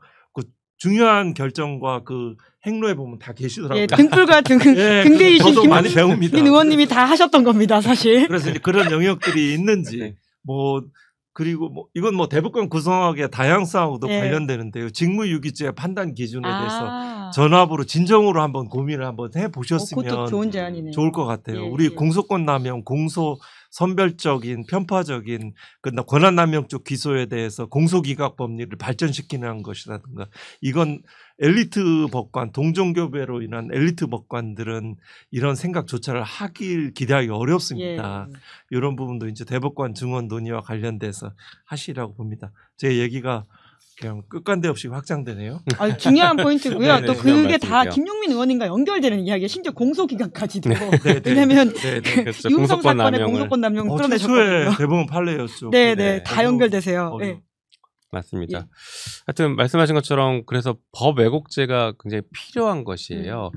중요한 결정과 그 행로에 보면 다 계시더라고요. 등불과 등대이신 저도 많이 배웁니다. 김 의원님이 다 하셨던 겁니다, 사실. 그래서 이제 그런 영역들이 있는지 뭐 그리고 뭐 이건 뭐 대법관 구성학의 다양성하고도 관련되는데요. 직무유기죄 판단 기준에 대해서 전압으로 진정으로 한번 고민을 한번 해보셨으면 그것도 좋은 제안이네요. 좋을 것 같아요. 예, 우리 예. 공소권 남용, 공소 선별적인 편파적인 권한 남용 쪽 기소에 대해서 공소기각 법리를 발전시키는 것이라든가 이건 엘리트 법관, 동종교배로 인한 엘리트 법관들은 이런 생각조차를 하길 기대하기 어렵습니다. 예. 이런 부분도 이제 대법관 증언 논의와 관련돼서 하시라고 봅니다. 제 얘기가 그냥 끝간데 없이 확장되네요. 중요한 포인트고요. 네네, 또 그게 중요한 다 말씀이세요. 김용민 의원님과 연결되는 이야기에 심지어 공소기각까지도. 네네. 왜냐하면 네네. 그렇죠. 이웅성 공소권 사건의 남용을. 공소권 남용 최초에 끌어내셨거든요. 대법원 판례였죠. 네, 네. 네, 다 연결되세요. 네. 맞습니다. 예. 하여튼 말씀하신 것처럼 그래서 법 왜곡죄가 굉장히 필요한 것이에요.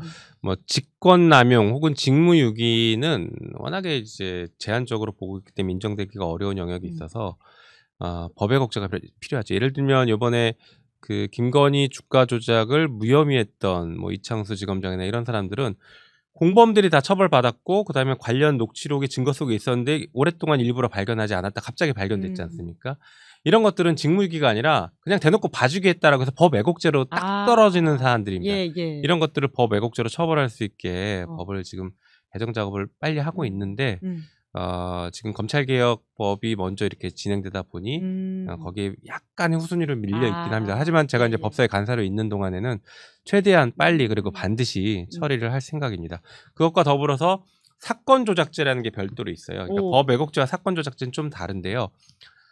뭐 직권남용 혹은 직무유기는 워낙에 이제 제한적으로 보고 있기 때문에 인정되기가 어려운 영역이 있어서 법 왜곡죄가 필요하죠. 예를 들면 이번에 그 김건희 주가 조작을 무혐의했던 뭐 이창수 지검장이나 이런 사람들은 공범들이 다 처벌받았고 그다음에 관련 녹취록이 증거 속에 있었는데 오랫동안 일부러 발견하지 않았다 갑자기 발견됐지 않습니까? 이런 것들은 직무유기가 아니라 그냥 대놓고 봐주기 했다라고 해서 법 왜곡죄로 딱 떨어지는 사안들입니다. 예, 예. 이런 것들을 법 왜곡죄로 처벌할 수 있게 법을 지금 개정 작업을 빨리 하고 있는데 지금 검찰개혁법이 먼저 이렇게 진행되다 보니 거기에 약간의 후순위로 밀려 있긴 합니다. 하지만 제가 이제 법사위 간사로 있는 동안에는 최대한 빨리 그리고 반드시 처리를 할 생각입니다. 그것과 더불어서 사건 조작죄라는 게 별도로 있어요. 그러니까 법 왜곡죄와 사건 조작죄는 좀 다른데요.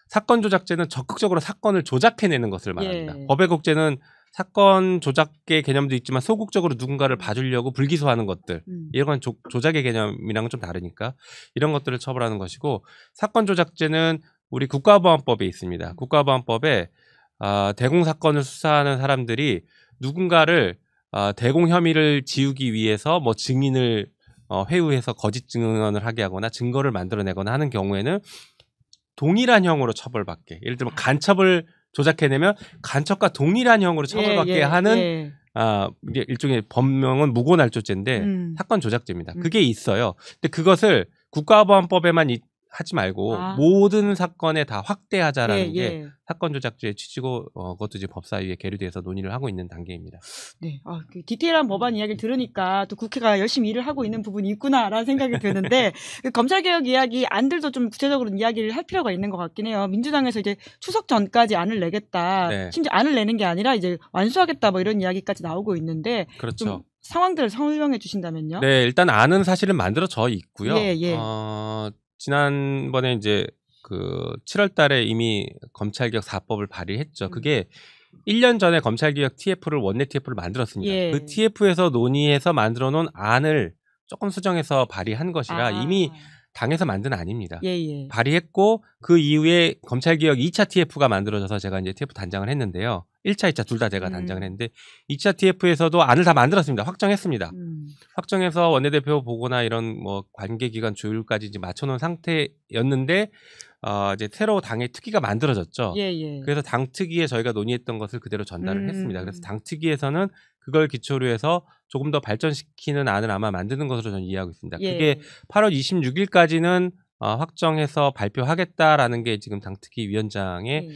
사건 조작죄는 적극적으로 사건을 조작해내는 것을 말합니다. 예. 법 왜곡죄는 사건 조작의 개념도 있지만 소극적으로 누군가를 봐주려고 불기소하는 것들 이런 건 조작의 개념이랑은 좀 다르니까 이런 것들을 처벌하는 것이고 사건 조작죄는 우리 국가보안법에 있습니다. 국가보안법에 대공 사건을 수사하는 사람들이 누군가를 대공 혐의를 지우기 위해서 뭐 증인을 회유해서 거짓 증언을 하게 하거나 증거를 만들어내거나 하는 경우에는 동일한 형으로 처벌받게. 예를 들면 간첩을 조작해내면 간첩과 동일한 형으로 처벌받게 하는 이게 일종의 법명은 무고날조죄인데 사건 조작죄입니다. 그게 있어요. 근데 그것을 국가보안법에만 하지 말고 모든 사건에 다 확대하자라는 게 사건 조작죄의 취지고 그것도 이제 법사위에 계류돼서 논의를 하고 있는 단계입니다. 네, 그 디테일한 법안 이야기를 들으니까 또 국회가 열심히 일을 하고 있는 부분이 있구나라는 생각이 드는데 그 검찰개혁 이야기 안들도 좀 구체적으로 이야기를 할 필요가 있는 것 같긴 해요. 민주당에서 이제 추석 전까지 안을 내겠다. 네. 심지어 안을 내는 게 아니라 이제 완수하겠다 뭐 이런 이야기까지 나오고 있는데 그렇죠. 좀 상황들을 설명해 주신다면요. 네, 일단 안은 사실은 만들어져 있고요. 예. 지난번에 이제 그 7월 달에 이미 검찰개혁 4법을 발의했죠. 그게 1년 전에 검찰개혁 TF를 원내 TF를 만들었습니다. 예. 그 TF에서 논의해서 만들어 놓은 안을 조금 수정해서 발의한 것이라 이미 당에서 만든 안입니다. 예. 발의했고 그 이후에 검찰개혁 2차 TF가 만들어져서 제가 이제 TF 단장을 했는데요. 1차, 2차 둘 다 제가 단장을 했는데 2차 TF에서도 안을 다 만들었습니다. 확정했습니다. 확정해서 원내대표 보고나 이런 뭐 관계기관 조율까지 이제 맞춰놓은 상태였는데 이제 새로 당의 특위가 만들어졌죠. 예. 그래서 당 특위에 저희가 논의했던 것을 그대로 전달을 했습니다. 그래서 당 특위에서는 그걸 기초로 해서 조금 더 발전시키는 안을 아마 만드는 것으로 저는 이해하고 있습니다. 그게 8월 26일까지는 확정해서 발표하겠다라는 게 지금 당 특위 위원장의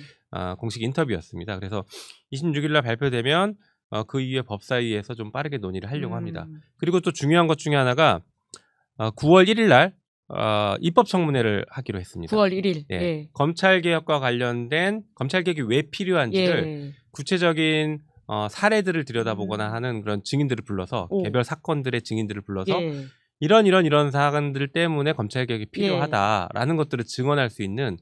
공식 인터뷰였습니다. 그래서 26일 날 발표되면 그 이후에 법사위에서 좀 빠르게 논의를 하려고 합니다. 그리고 또 중요한 것 중에 하나가 9월 1일 날 입법 청문회를 하기로 했습니다. 9월 1일. 네. 예. 검찰개혁과 관련된 검찰개혁이 왜 필요한지를 구체적인 사례들을 들여다보거나 하는 그런 증인들을 불러서 개별 사건들의 증인들을 불러서 이런 사건들 때문에 검찰개혁이 필요하다라는 것들을 증언할 수 있는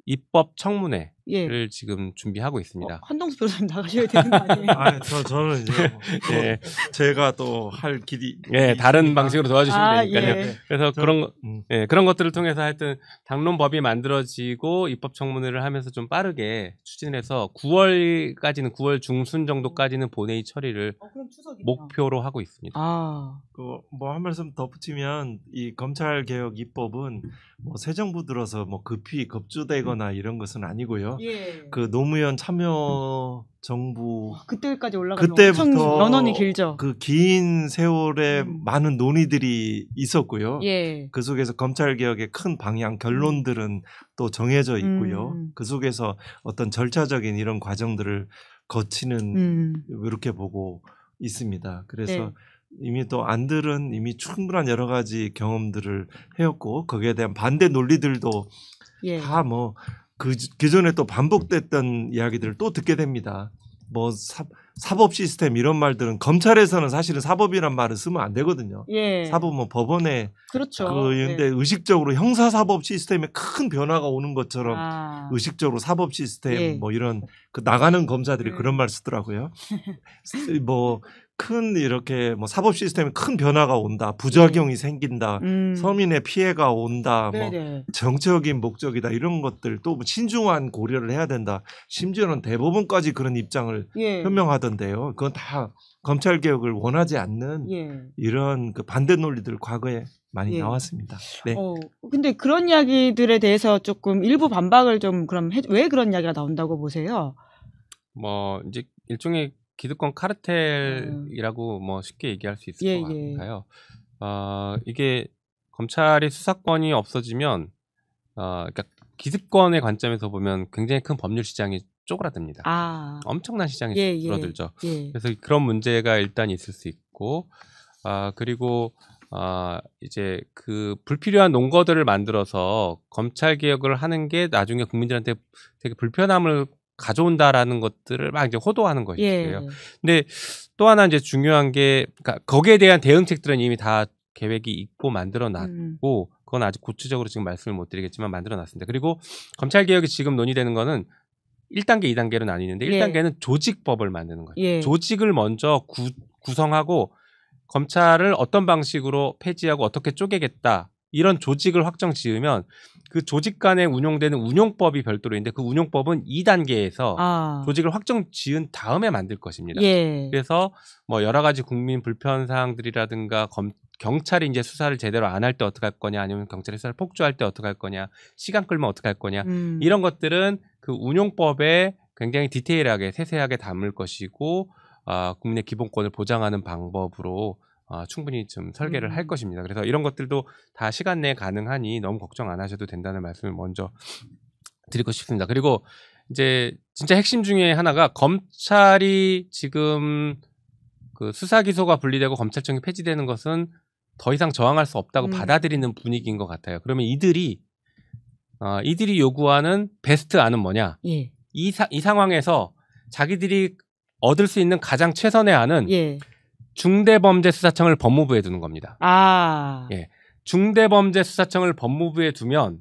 입법 청문회를 지금 준비하고 있습니다. 한동수 변호사님 나가셔야 되는 거 아니에요? 저는 이제 제가 또 할 길이 다른 방식으로 도와주시면 되니까요. 그래서 그런 것들을 통해서 하여튼 당론법이 만들어지고 입법 청문회를 하면서 좀 빠르게 추진해서 9월까지는 9월 중순 정도까지는 본회의 처리를 목표로 하고 있습니다. 뭐 한 말씀 덧붙이면 이 검찰개혁 입법은 뭐 새 정부 들어서 뭐 급히 급조되거나 이런 것은 아니고요. 그 노무현 참여 정부 그때까지 올라가면 그때부터 연원이 길죠. 그 긴 세월에 많은 논의들이 있었고요. 그 속에서 검찰개혁의 큰 방향 결론들은 또 정해져 있고요. 그 속에서 어떤 절차적인 이런 과정들을 거치는 이렇게 보고 있습니다. 그래서 네. 이미 또 안들은 이미 충분한 여러 가지 경험들을 해왔고 거기에 대한 반대 논리들도 예. 다 뭐 그 기존에 또 반복됐던 이야기들을 또 듣게 됩니다. 뭐 사법 시스템 이런 말들은 검찰에서는 사실은 사법이란 말을 쓰면 안 되거든요. 예. 사법은 법원에 그렇죠. 그런데 예. 의식적으로 형사사법 시스템에 큰 변화가 오는 것처럼 아. 의식적으로 사법 시스템 예. 뭐 이런 그 나가는 검사들이 그런 말 쓰더라고요. 뭐 큰 이렇게 뭐 사법 시스템에 큰 변화가 온다, 부작용이 생긴다, 서민의 피해가 온다, 뭐 네네. 정치적인 목적이다 이런 것들 또 신중한 고려를 해야 된다. 심지어는 대법원까지 그런 입장을 예. 표명하던데요. 그건 다 검찰 개혁을 원하지 않는 예. 이런 그 반대 논리들 과거에 많이 예. 나왔습니다. 네. 근데 그런 이야기들에 대해서 조금 일부 반박을 좀 그럼 왜 그런 이야기가 나온다고 보세요? 뭐 이제 일종의 기득권 카르텔이라고 뭐 쉽게 얘기할 수 있을 예, 것 예. 같아요. 이게 검찰이 수사권이 없어지면 그러니까 기득권의 관점에서 보면 굉장히 큰 법률 시장이 쪼그라듭니다. 아. 엄청난 시장이 예, 줄어들죠. 예. 그래서 그런 문제가 일단 있을 수 있고 그리고 이제 그 불필요한 논거들을 만들어서 검찰 개혁을 하는 게 나중에 국민들한테 되게 불편함을 가져온다라는 것들을 막 이제 호도하는 것이에요. 예. 근데 또 하나 이제 중요한 게, 그러니까 거기에 대한 대응책들은 이미 다 계획이 있고 만들어놨고, 그건 아직 구체적으로 지금 말씀을 못 드리겠지만 만들어놨습니다. 그리고 검찰 개혁이 지금 논의되는 거는 1단계, 2단계로 나뉘는데 예. 1단계는 조직법을 만드는 거예요. 예. 조직을 먼저 구성하고 검찰을 어떤 방식으로 폐지하고 어떻게 쪼개겠다. 이런 조직을 확정 지으면 그 조직 간에 운용되는 운용법이 별도로 있는데 그 운용법은 2단계에서 조직을 확정 지은 다음에 만들 것입니다. 예. 그래서 뭐 여러 가지 국민 불편 사항들이라든가 경찰이 이제 수사를 제대로 안 할 때 어떻게 할 거냐, 아니면 경찰이 수사를 폭주할 때 어떻게 할 거냐, 시간 끌면 어떻게 할 거냐, 이런 것들은 그 운용법에 굉장히 디테일하게 세세하게 담을 것이고 국민의 기본권을 보장하는 방법으로 충분히 좀 설계를 할 것입니다. 그래서 이런 것들도 다 시간 내에 가능하니 너무 걱정 안 하셔도 된다는 말씀을 먼저 드리고 싶습니다. 그리고 이제 진짜 핵심 중에 하나가 검찰이 지금 그 수사 기소가 분리되고 검찰청이 폐지되는 것은 더 이상 저항할 수 없다고 받아들이는 분위기인 것 같아요. 그러면 이들이 요구하는 베스트 안은 뭐냐? 예. 이 상황에서 자기들이 얻을 수 있는 가장 최선의 안은 예. 중대범죄수사청을 법무부에 두는 겁니다. 예. 중대범죄수사청을 법무부에 두면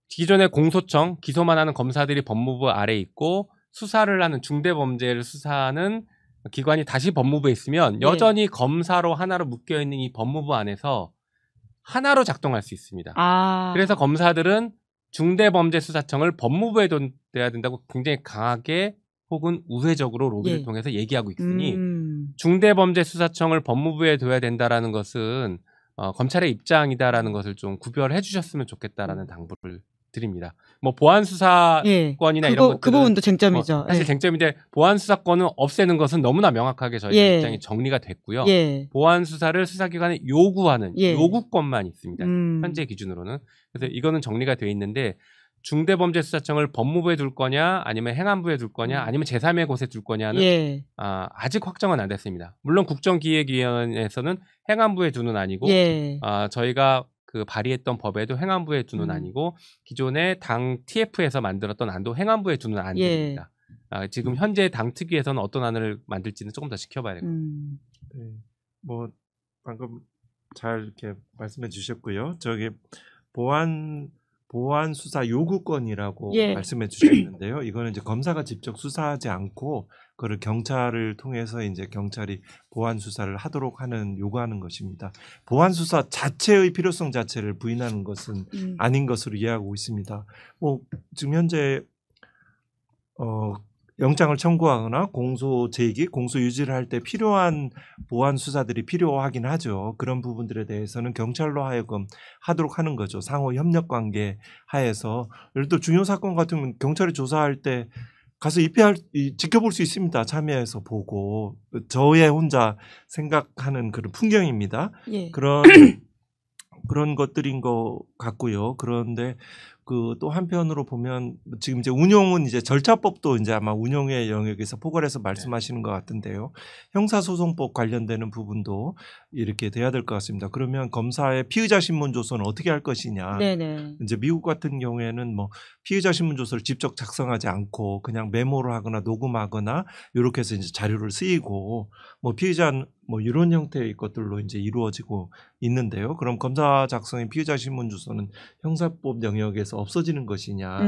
기존의 공소청, 기소만 하는 검사들이 법무부 아래에 있고 수사를 하는 중대범죄를 수사하는 기관이 다시 법무부에 있으면 여전히 검사로 하나로 묶여있는 이 법무부 안에서 하나로 작동할 수 있습니다. 그래서 검사들은 중대범죄수사청을 법무부에 둬야 된다고 굉장히 강하게 혹은 우회적으로 로비를 통해서 얘기하고 있으니 중대범죄수사청을 법무부에 둬야 된다라는 것은 검찰의 입장이다라는 것을 좀 구별해 주셨으면 좋겠다라는 당부를 드립니다. 뭐 보안수사권이나 이런 것들은 그 부분도 쟁점이죠. 사실 쟁점인데 보안수사권을 없애는 것은 너무나 명확하게 저희 입장이 정리가 됐고요. 보안수사를 수사기관에 요구하는 요구권만 있습니다. 현재 기준으로는. 그래서 이거는 정리가 돼 있는데 중대범죄수사청을 법무부에 둘 거냐 아니면 행안부에 둘 거냐 아니면 제3의 곳에 둘 거냐는 아직 확정은 안 됐습니다. 물론 국정기획위원회에서는 행안부에 두는 아니고 저희가 그 발의했던 법에도 행안부에 두는 아니고 기존의 당 TF에서 만들었던 안도 행안부에 두는 안입니다. 지금 현재 당 특위에서는 어떤 안을 만들지는 조금 더 지켜봐야 될 것 같습니다. 네, 뭐 방금 잘 이렇게 말씀해 주셨고요. 저기 보안 수사 요구권이라고 말씀해 주셨는데요. 이거는 이제 검사가 직접 수사하지 않고 그걸 경찰을 통해서 이제 경찰이 보안 수사를 하도록 하는 요구하는 것입니다. 보안 수사 자체의 필요성 자체를 부인하는 것은 아닌 것으로 이해하고 있습니다. 뭐 지금 현재 영장을 청구하거나 공소 제기, 공소 유지를 할 때 필요한 보안 수사들이 필요하긴 하죠. 그런 부분들에 대해서는 경찰로 하여금 하도록 하는 거죠. 상호 협력 관계 하에서 예를 들어 중요 사건 같으면 경찰이 조사할 때 가서 지켜볼 수 있습니다. 참여해서 보고 저의 혼자 생각하는 그런 풍경입니다. 그런 그런 것들인 것 같고요. 그런데 그 또 한편으로 보면 지금 이제 운용은 이제 절차법도 이제 아마 운용의 영역에서 포괄해서 말씀하시는 것 같은데요. 형사소송법 관련되는 부분도 이렇게 돼야 될 것 같습니다. 그러면 검사의 피의자 신문 조서는 어떻게 할 것이냐. 네네. 이제 미국 같은 경우에는 뭐 피의자 신문 조서를 직접 작성하지 않고 그냥 메모를 하거나 녹음하거나 이렇게 해서 이제 자료를 쓰이고 뭐 피의자 뭐 이런 형태의 것들로 이제 이루어지고 있는데요. 그럼 검사 작성의 피의자 신문 조서는 형사법 영역에서 없어지는 것이냐,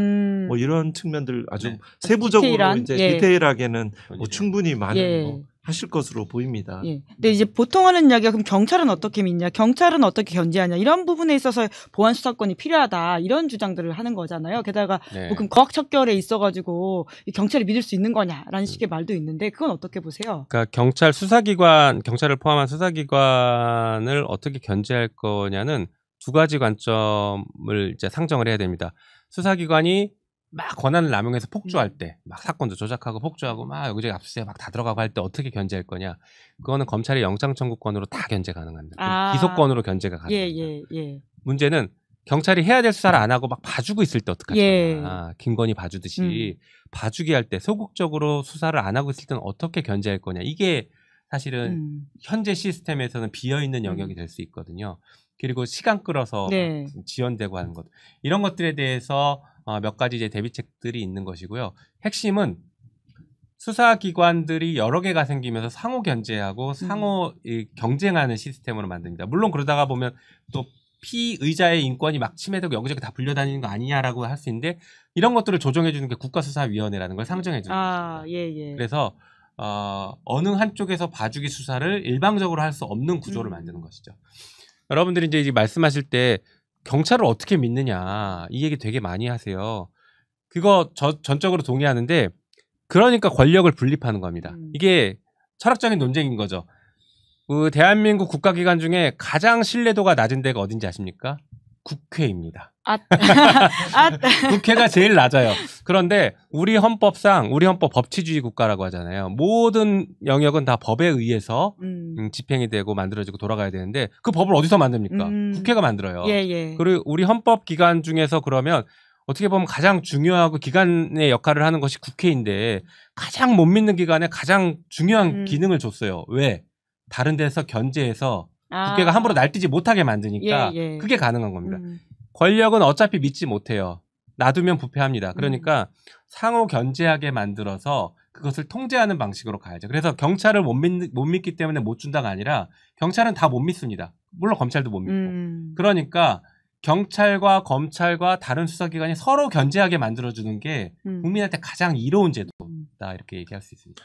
뭐 이런 측면들 아주 세부적으로 디테일한? 이제 예. 디테일하게는 뭐 충분히 많은 예. 뭐 하실 것으로 보입니다. 예. 근데 이제 보통 하는 이야기가 그럼 경찰은 어떻게 믿냐, 경찰은 어떻게 견제하냐 이런 부분에 있어서 보안 수사권이 필요하다 이런 주장들을 하는 거잖아요. 게다가 뭐 그럼 거학척결에 있어가지고 이 경찰이 믿을 수 있는 거냐라는 식의 말도 있는데 그건 어떻게 보세요? 그러니까 경찰 수사기관, 경찰을 포함한 수사기관을 어떻게 견제할 거냐는 두 가지 관점을 이제 상정을 해야 됩니다. 수사기관이 막 권한을 남용해서 폭주할 때, 막 사건도 조작하고 폭주하고 막 여기저기 압수수색 막 다 들어가고 할 때 어떻게 견제할 거냐? 그거는 검찰의 영장 청구권으로 다 견제 가능합니다. 기소권으로 견제가 가능합니다. 예. 문제는 경찰이 해야 될 수사를 안 하고 막 봐주고 있을 때 어떡하냐? 예. 김건희 봐주듯이 봐주기 할 때 소극적으로 수사를 안 하고 있을 때는 어떻게 견제할 거냐? 이게 사실은 현재 시스템에서는 비어 있는 영역이 될 수 있거든요. 그리고 시간 끌어서 지연되고 하는 것, 이런 것들에 대해서 몇 가지 이제 대비책들이 있는 것이고요. 핵심은 수사기관들이 여러 개가 생기면서 상호 견제하고 상호 경쟁하는 시스템으로 만듭니다. 물론 그러다가 보면 또 피의자의 인권이 막 침해되고 여기저기 다 불려다니는 거 아니냐라고 할 수 있는데 이런 것들을 조정해 주는 게 국가수사위원회라는 걸 상정해 주는 겁니다. 그래서 어느 한쪽에서 봐주기 수사를 일방적으로 할 수 없는 구조를 만드는 것이죠. 여러분들이 이제 말씀하실 때 경찰을 어떻게 믿느냐 이 얘기 되게 많이 하세요. 그거 전적으로 동의하는데 그러니까 권력을 분립하는 겁니다. 이게 철학적인 논쟁인 거죠. 그 대한민국 국가기관 중에 가장 신뢰도가 낮은 데가 어딘지 아십니까? 국회입니다. 국회가 제일 낮아요. 그런데 우리 헌법 법치주의 국가라고 하잖아요. 모든 영역은 다 법에 의해서 집행이 되고 만들어지고 돌아가야 되는데 그 법을 어디서 만듭니까? 국회가 만들어요. 그리고 우리 헌법 기관 중에서 그러면 어떻게 보면 가장 중요하고 기관의 역할을 하는 것이 국회인데 가장 못 믿는 기관에 가장 중요한 기능을 줬어요. 왜? 다른 데서 견제해서 국회가 함부로 날뛰지 못하게 만드니까 그게 가능한 겁니다. 권력은 어차피 믿지 못해요. 놔두면 부패합니다. 그러니까 상호 견제하게 만들어서 그것을 통제하는 방식으로 가야죠. 그래서 경찰을 못 믿기 때문에 못 준다가 아니라 경찰은 다 못 믿습니다. 물론 검찰도 못 믿고. 그러니까 경찰과 검찰과 다른 수사기관이 서로 견제하게 만들어주는 게 국민한테 가장 이로운 제도다 이렇게 얘기할 수 있습니다.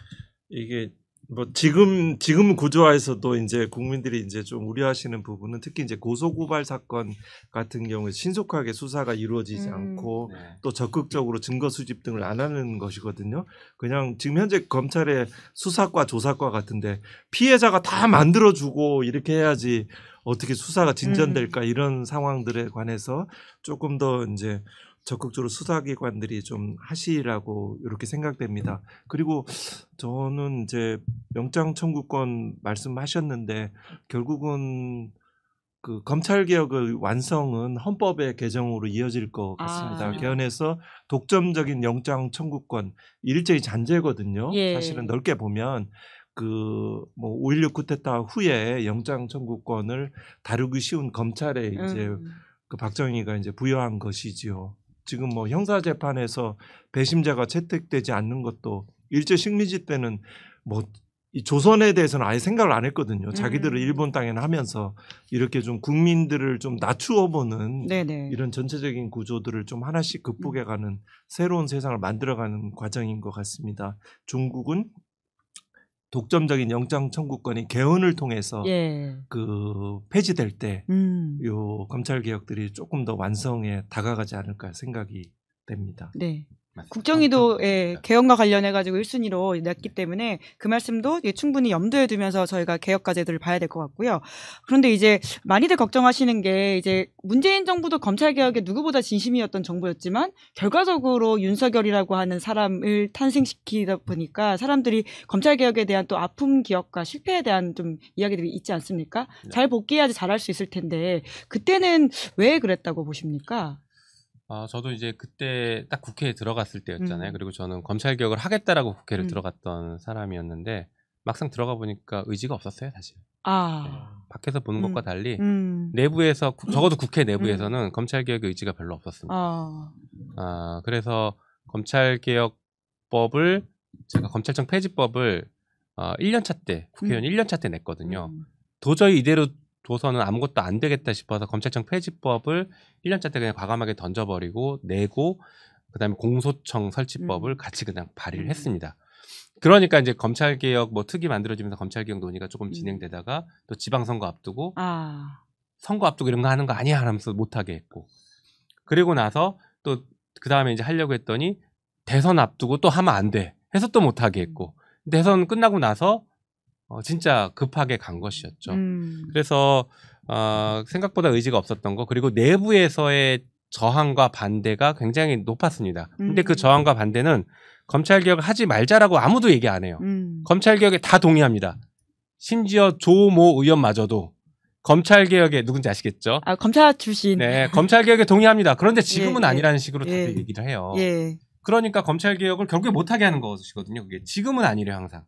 이게 뭐 지금 구조화에서도 이제 국민들이 이제 좀 우려하시는 부분은 특히 이제 고소고발 사건 같은 경우에 신속하게 수사가 이루어지지 않고 또 적극적으로 증거 수집 등을 안 하는 것이거든요. 그냥 지금 현재 검찰의 수사과 조사과 같은데 피해자가 다 만들어주고 이렇게 해야지 어떻게 수사가 진전될까 이런 상황들에 관해서 조금 더 이제 적극적으로 수사기관들이 좀 하시라고 이렇게 생각됩니다. 그리고 저는 이제 영장 청구권 말씀하셨는데 결국은 그 검찰 개혁의 완성은 헌법의 개정으로 이어질 것 같습니다. 개헌해서 독점적인 영장 청구권 일제히 잔재거든요. 사실은 넓게 보면 그 뭐 5.16 쿠데타 후에 영장 청구권을 다루기 쉬운 검찰에 이제 그 박정희가 이제 부여한 것이지요. 지금 뭐 형사 재판에서 배심자가 채택되지 않는 것도 일제 식민지 때는 뭐 이 조선에 대해서는 아예 생각을 안 했거든요. 자기들을 일본 땅에는 하면서 이렇게 좀 국민들을 좀 낮추어 보는 이런 전체적인 구조들을 좀 하나씩 극복해가는 새로운 세상을 만들어가는 과정인 것 같습니다. 중국은 독점적인 영장 청구권이 개헌을 통해서 그 폐지될 때 요 검찰 개혁들이 조금 더 완성에 다가가지 않을까 생각이 됩니다. 네. 국정위도 개헌과 관련해가지고 1순위로 냈기 때문에 그 말씀도 충분히 염두에 두면서 저희가 개혁 과제들을 봐야 될 것 같고요. 그런데 이제 많이들 걱정하시는 게 이제 문재인 정부도 검찰 개혁에 누구보다 진심이었던 정부였지만 결과적으로 윤석열이라고 하는 사람을 탄생시키다 보니까 사람들이 검찰 개혁에 대한 또 아픔 기억과 실패에 대한 좀 이야기들이 있지 않습니까? 잘 복귀해야지 잘할 수 있을 텐데 그때는 왜 그랬다고 보십니까? 저도 이제 그때 딱 국회에 들어갔을 때였잖아요. 그리고 저는 검찰 개혁을 하겠다라고 국회를 들어갔던 사람이었는데 막상 들어가 보니까 의지가 없었어요, 사실. 네. 밖에서 보는 것과 달리 내부에서 적어도 국회 내부에서는 검찰 개혁의 의지가 별로 없었습니다. 그래서 검찰 개혁법을 제가 검찰청 폐지법을 1년차 때 국회의원 1년차 때 냈거든요. 도저히 이대로 둬서는 아무것도 안 되겠다 싶어서 검찰청 폐지법을 1년차 때 그냥 과감하게 던져버리고 내고 그다음에 공소청 설치법을 같이 그냥 발의를 했습니다. 그러니까 이제 검찰개혁 뭐 특위 만들어지면서 검찰개혁 논의가 조금 진행되다가 또 지방선거 앞두고 선거 앞두고 이런 거 하는 거 아니야 하면서 못하게 했고 그리고 나서 또 그다음에 이제 하려고 했더니 대선 앞두고 또 하면 안 돼 해서 또 못하게 했고 대선 끝나고 나서 진짜 급하게 간 것이었죠. 그래서 생각보다 의지가 없었던 거 그리고 내부에서의 저항과 반대가 굉장히 높았습니다. 근데 그 저항과 반대는 검찰개혁을 하지 말자라고 아무도 얘기 안 해요. 검찰개혁에 다 동의합니다. 심지어 조모 의원마저도 검찰개혁에 누군지 아시겠죠? 검사 출신. 네, 검찰개혁에 동의합니다. 그런데 지금은 아니라는 식으로 다들 얘기를 해요. 그러니까 검찰개혁을 결국에 못하게 하는 것이거든요. 그게 지금은 아니래 항상.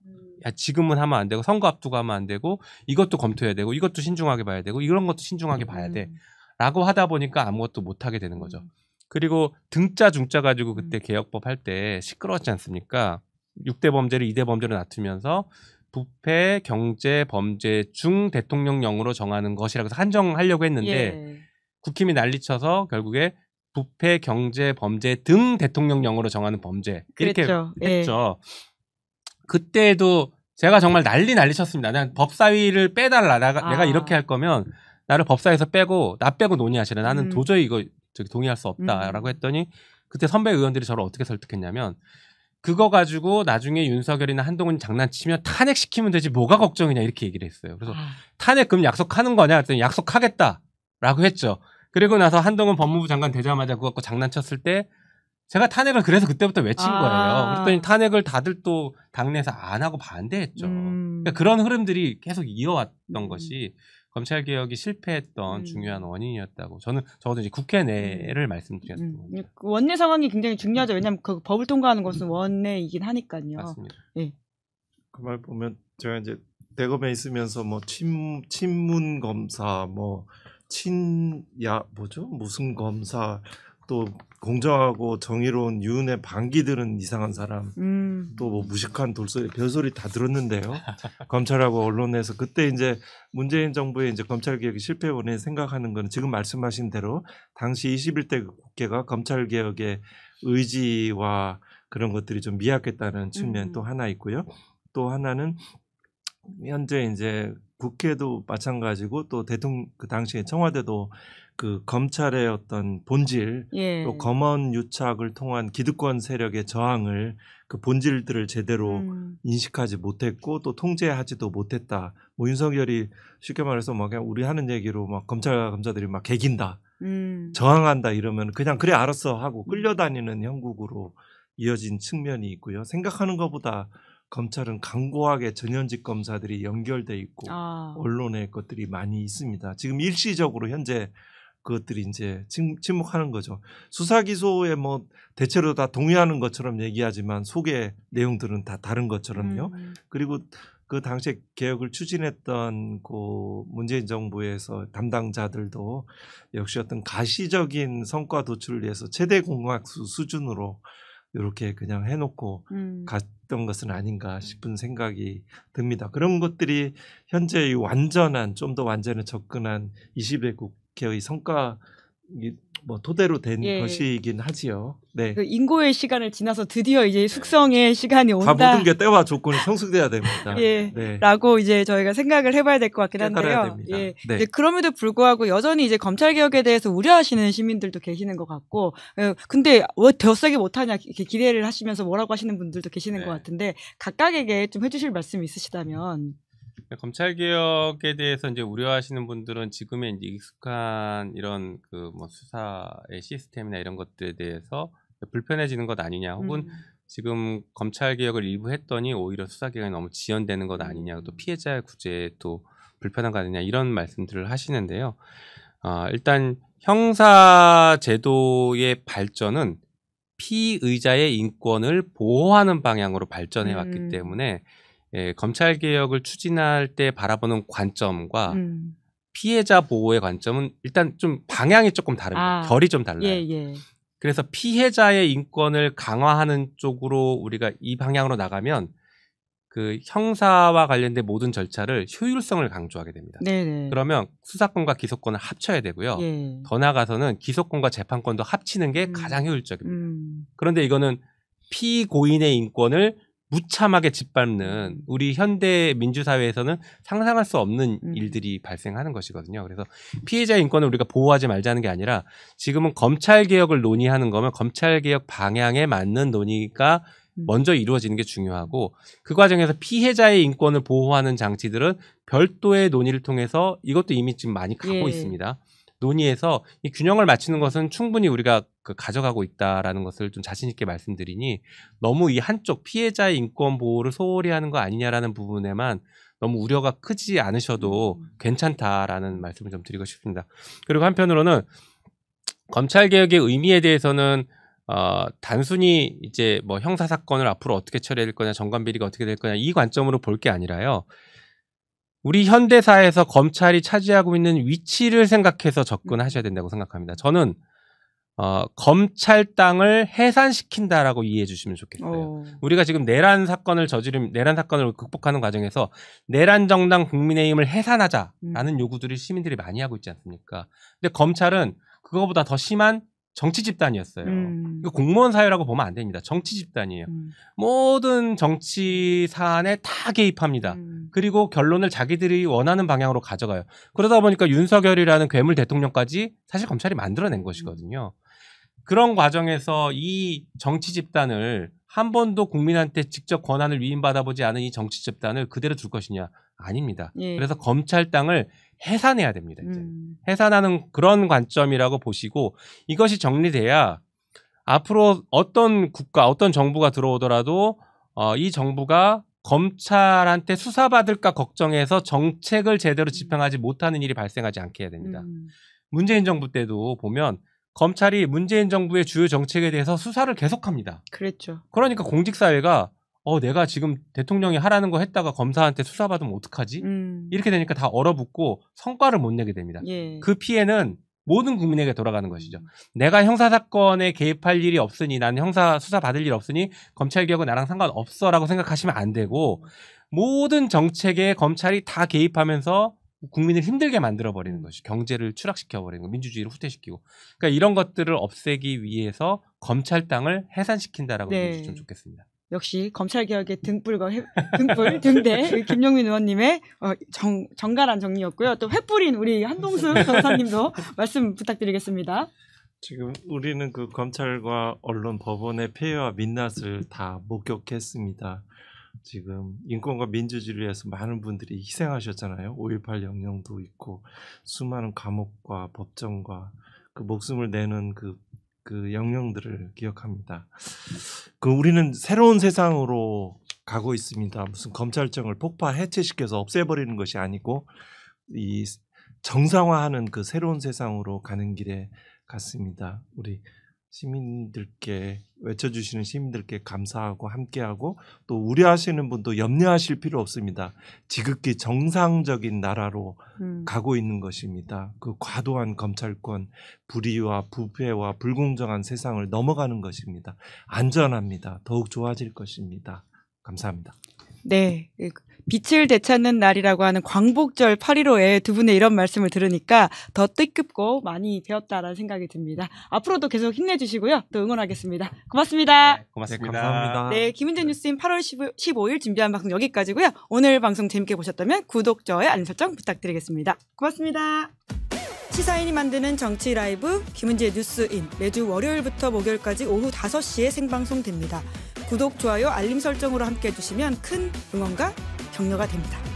야, 지금은 하면 안 되고 선거 앞두고 하면 안 되고 이것도 검토해야 되고 이것도 신중하게 봐야 되고 이런 것도 신중하게 봐야 돼 라고 하다 보니까 아무것도 못하게 되는 거죠. 그리고 등자 중자 가지고 그때 개혁법 할 때 시끄러웠지 않습니까? 6대 범죄를 2대 범죄로 낮추면서 부패, 경제, 범죄 중 대통령령으로 정하는 것이라고 해서 한정하려고 했는데 국힘이 난리쳐서 결국에 부패, 경제, 범죄 등 대통령령으로 정하는 범죄 이렇게 했죠. 그때도 제가 정말 난리 쳤습니다. 난 법사위를 빼달라. 내가 이렇게 할 거면 나를 법사위에서 빼고 나 빼고 논의하시라. 나는 도저히 이거 동의할 수 없다라고 했더니 그때 선배 의원들이 저를 어떻게 설득했냐면 그거 가지고 나중에 윤석열이나 한동훈이 장난치면 탄핵시키면 되지 뭐가 걱정이냐 이렇게 얘기를 했어요. 그래서 탄핵 그럼 약속하는 거냐 했더니 약속하겠다라고 했죠. 그리고 나서 한동훈 법무부 장관 되자마자 그거 갖고 장난쳤을 때 제가 탄핵을 그래서 그때부터 외친 거예요. 그랬더니 탄핵을 다들 또 당내에서 안 하고 반대했죠. 그러니까 그런 흐름들이 계속 이어왔던 것이 검찰개혁이 실패했던 중요한 원인이었다고 저는 적어도 이제 국회 내를 말씀드렸습니다. 원내 상황이 굉장히 중요하죠. 왜냐하면 그 법을 통과하는 것은 원내이긴 하니까요. 맞습니다. 그 말 보면 제가 이제 대검에 있으면서 뭐 친문 검사 뭐 무슨 검사 또 공정하고 정의로운 유은혜 반기들은 이상한 사람 또 뭐 무식한 돌소리 별소리 다 들었는데요. 검찰하고 언론에서 그때 이제 문재인 정부의 이제 검찰 개혁이 실패 원인 생각하는 거는 지금 말씀하신 대로 당시 21대 국회가 검찰 개혁의 의지와 그런 것들이 좀 미약했다는 측면 또 하나 있고요. 또 하나는 현재 이제 국회도 마찬가지고 또 대통령 그 당시에 청와대도 그 검찰의 어떤 본질 또 검언 유착을 통한 기득권 세력의 저항을 그 본질들을 제대로 인식하지 못했고 또 통제하지도 못했다. 뭐 윤석열이 쉽게 말해서 막 그냥 우리 하는 얘기로 막 검사들이 막 개긴다, 저항한다 이러면 그냥 그래 알았어 하고 끌려다니는 형국으로 이어진 측면이 있고요. 생각하는 것보다 검찰은 강고하게 전현직 검사들이 연결돼 있고 언론의 것들이 많이 있습니다. 지금 일시적으로 현재 그것들이 이제 침묵하는 거죠. 수사 기소에 뭐 대체로 다 동의하는 것처럼 얘기하지만 속의 내용들은 다 다른 것처럼요. 그리고 그 당시에 개혁을 추진했던 그 문재인 정부에서 담당자들도 역시 어떤 가시적인 성과 도출을 위해서 최대 공약수 수준으로 이렇게 그냥 해놓고 갔던 것은 아닌가 싶은 생각이 듭니다. 그런 것들이 현재 이 완전한 좀 더 완전히 접근한 21대 국회의 성과 뭐 토대로 된 예. 것이긴 하지요. 네. 그 인고의 시간을 지나서 드디어 이제 숙성의 시간이 온다. 모든 게 때와 조건이 성숙돼야 됩니다. 예. 네. 라고 이제 저희가 생각을 해봐야 될 것 같긴 깨달아야 한데요. 됩니다. 예. 네. 이제 그럼에도 불구하고 여전히 이제 검찰 개혁에 대해서 우려하시는 시민들도 계시는 것 같고, 근데 왜 더 세게 못하냐 이렇게 기대를 하시면서 뭐라고 하시는 분들도 계시는 것 같은데 각각에게 좀 해주실 말씀 있으시다면. 검찰 개혁에 대해서 이제 우려하시는 분들은 지금의 이제 익숙한 이런 그 뭐 수사의 시스템이나 이런 것들에 대해서 불편해지는 것 아니냐, 혹은 지금 검찰 개혁을 일부 했더니 오히려 수사 기관이 너무 지연되는 것 아니냐, 또 피해자의 구제에 또 불편한 거 아니냐, 이런 말씀들을 하시는데요. 일단 형사 제도의 발전은 피의자의 인권을 보호하는 방향으로 발전해 왔기 때문에 검찰 개혁을 추진할 때 바라보는 관점과 피해자 보호의 관점은 일단 좀 방향이 조금 다릅니다. 결이 좀 달라요. 예. 그래서 피해자의 인권을 강화하는 쪽으로 우리가 이 방향으로 나가면 그 형사와 관련된 모든 절차를 효율성을 강조하게 됩니다. 네네. 그러면 수사권과 기소권을 합쳐야 되고요. 예. 더 나아가서는 기소권과 재판권도 합치는 게 가장 효율적입니다. 그런데 이거는 피고인의 인권을 무참하게 짓밟는 우리 현대 민주사회에서는 상상할 수 없는 일들이 발생하는 것이거든요. 그래서 피해자의 인권을 우리가 보호하지 말자는 게 아니라 지금은 검찰개혁을 논의하는 거면 검찰개혁 방향에 맞는 논의가 먼저 이루어지는 게 중요하고, 그 과정에서 피해자의 인권을 보호하는 장치들은 별도의 논의를 통해서 이것도 이미 지금 많이 가고 있습니다. 논의해서 이 균형을 맞추는 것은 충분히 우리가 가져가고 있다라는 것을 좀 자신 있게 말씀드리니, 너무 이 한쪽 피해자의 인권 보호를 소홀히 하는 거 아니냐라는 부분에만 너무 우려가 크지 않으셔도 괜찮다라는 말씀을 좀 드리고 싶습니다. 그리고 한편으로는 검찰개혁의 의미에 대해서는 단순히 이제 뭐 형사 사건을 앞으로 어떻게 처리할 거냐, 정관 비리가 어떻게 될 거냐, 이 관점으로 볼 게 아니라요. 우리 현대사에서 검찰이 차지하고 있는 위치를 생각해서 접근하셔야 된다고 생각합니다. 저는 검찰당을 해산시킨다라고 이해해 주시면 좋겠어요. 우리가 지금 내란 사건을 극복하는 과정에서 내란 정당 국민의힘을 해산하자라는 요구들을 시민들이 많이 하고 있지 않습니까? 근데 검찰은 그거보다 더 심한 정치 집단이었어요. 이거 공무원 사회라고 보면 안 됩니다. 정치 집단이에요. 모든 정치 사안에 다 개입합니다. 그리고 결론을 자기들이 원하는 방향으로 가져가요. 그러다 보니까 윤석열이라는 괴물 대통령까지 사실 검찰이 만들어낸 것이거든요. 그런 과정에서 이 정치 집단을 한 번도 국민한테 직접 권한을 위임받아보지 않은 이 정치 집단을 그대로 둘 것이냐? 아닙니다. 그래서 검찰당을 해산해야 됩니다. 이제 해산하는 그런 관점이라고 보시고, 이것이 정리돼야 앞으로 어떤 국가, 어떤 정부가 들어오더라도 이 정부가 검찰한테 수사받을까 걱정해서 정책을 제대로 집행하지 못하는 일이 발생하지 않게 해야 됩니다. 문재인 정부 때도 보면 검찰이 문재인 정부의 주요 정책에 대해서 수사를 계속합니다. 그랬죠. 그러니까 공직사회가 내가 지금 대통령이 하라는 거 했다가 검사한테 수사받으면 어떡하지? 이렇게 되니까 다 얼어붙고 성과를 못 내게 됩니다. 그 피해는 모든 국민에게 돌아가는 것이죠. 내가 형사사건에 개입할 일이 없으니, 나는 형사 수사 받을 일 없으니 검찰개혁은 나랑 상관없어라고 생각하시면 안 되고, 모든 정책에 검찰이 다 개입하면서 국민을 힘들게 만들어버리는 것이, 경제를 추락시켜버리는 거, 민주주의를 후퇴시키고, 그러니까 이런 것들을 없애기 위해서 검찰당을 해산시킨다라고 해주시면 좋겠습니다. 역시 검찰개혁의 등대 김용민 의원님의 정갈한 정리였고요. 또 횃불인 우리 한동수 변호사님도 말씀 부탁드리겠습니다. 지금 우리는 그 검찰과 언론, 법원의 폐해와 민낯을 다 목격했습니다. 지금 인권과 민주주의를 위해서 많은 분들이 희생하셨잖아요. 5.18 영령도 있고 수많은 감옥과 법정과 그 목숨을 내는 그 영령들을 기억합니다. 우리는 새로운 세상으로 가고 있습니다. 무슨 검찰청을 폭파 해체시켜서 없애버리는 것이 아니고 이 정상화하는 그 새로운 세상으로 가는 길에 갔습니다. 우리 시민들께, 외쳐주시는 시민들께 감사하고 함께하고, 또 우려하시는 분도 염려하실 필요 없습니다. 지극히 정상적인 나라로 가고 있는 것입니다. 그 과도한 검찰권, 불의와 부패와 불공정한 세상을 넘어가는 것입니다. 안전합니다. 더욱 좋아질 것입니다. 감사합니다. 네. 빛을 되찾는 날이라고 하는 광복절 8.15에 두 분의 이런 말씀을 들으니까 더 뜻깊고 많이 배웠다라는 생각이 듭니다. 앞으로도 계속 힘내주시고요. 또 응원하겠습니다. 고맙습니다. 네, 고맙습니다. 네, 감사합니다. 네, 김은재 뉴스인 8월 15일 준비한 방송 여기까지고요. 오늘 방송 재밌게 보셨다면 구독, 좋아요, 알림 설정 부탁드리겠습니다. 고맙습니다. 시사인이 만드는 정치 라이브 김은재 뉴스인 매주 월요일부터 목요일까지 오후 5시에 생방송됩니다. 구독, 좋아요, 알림 설정으로 함께해 주시면 큰 응원과 격려가 됩니다.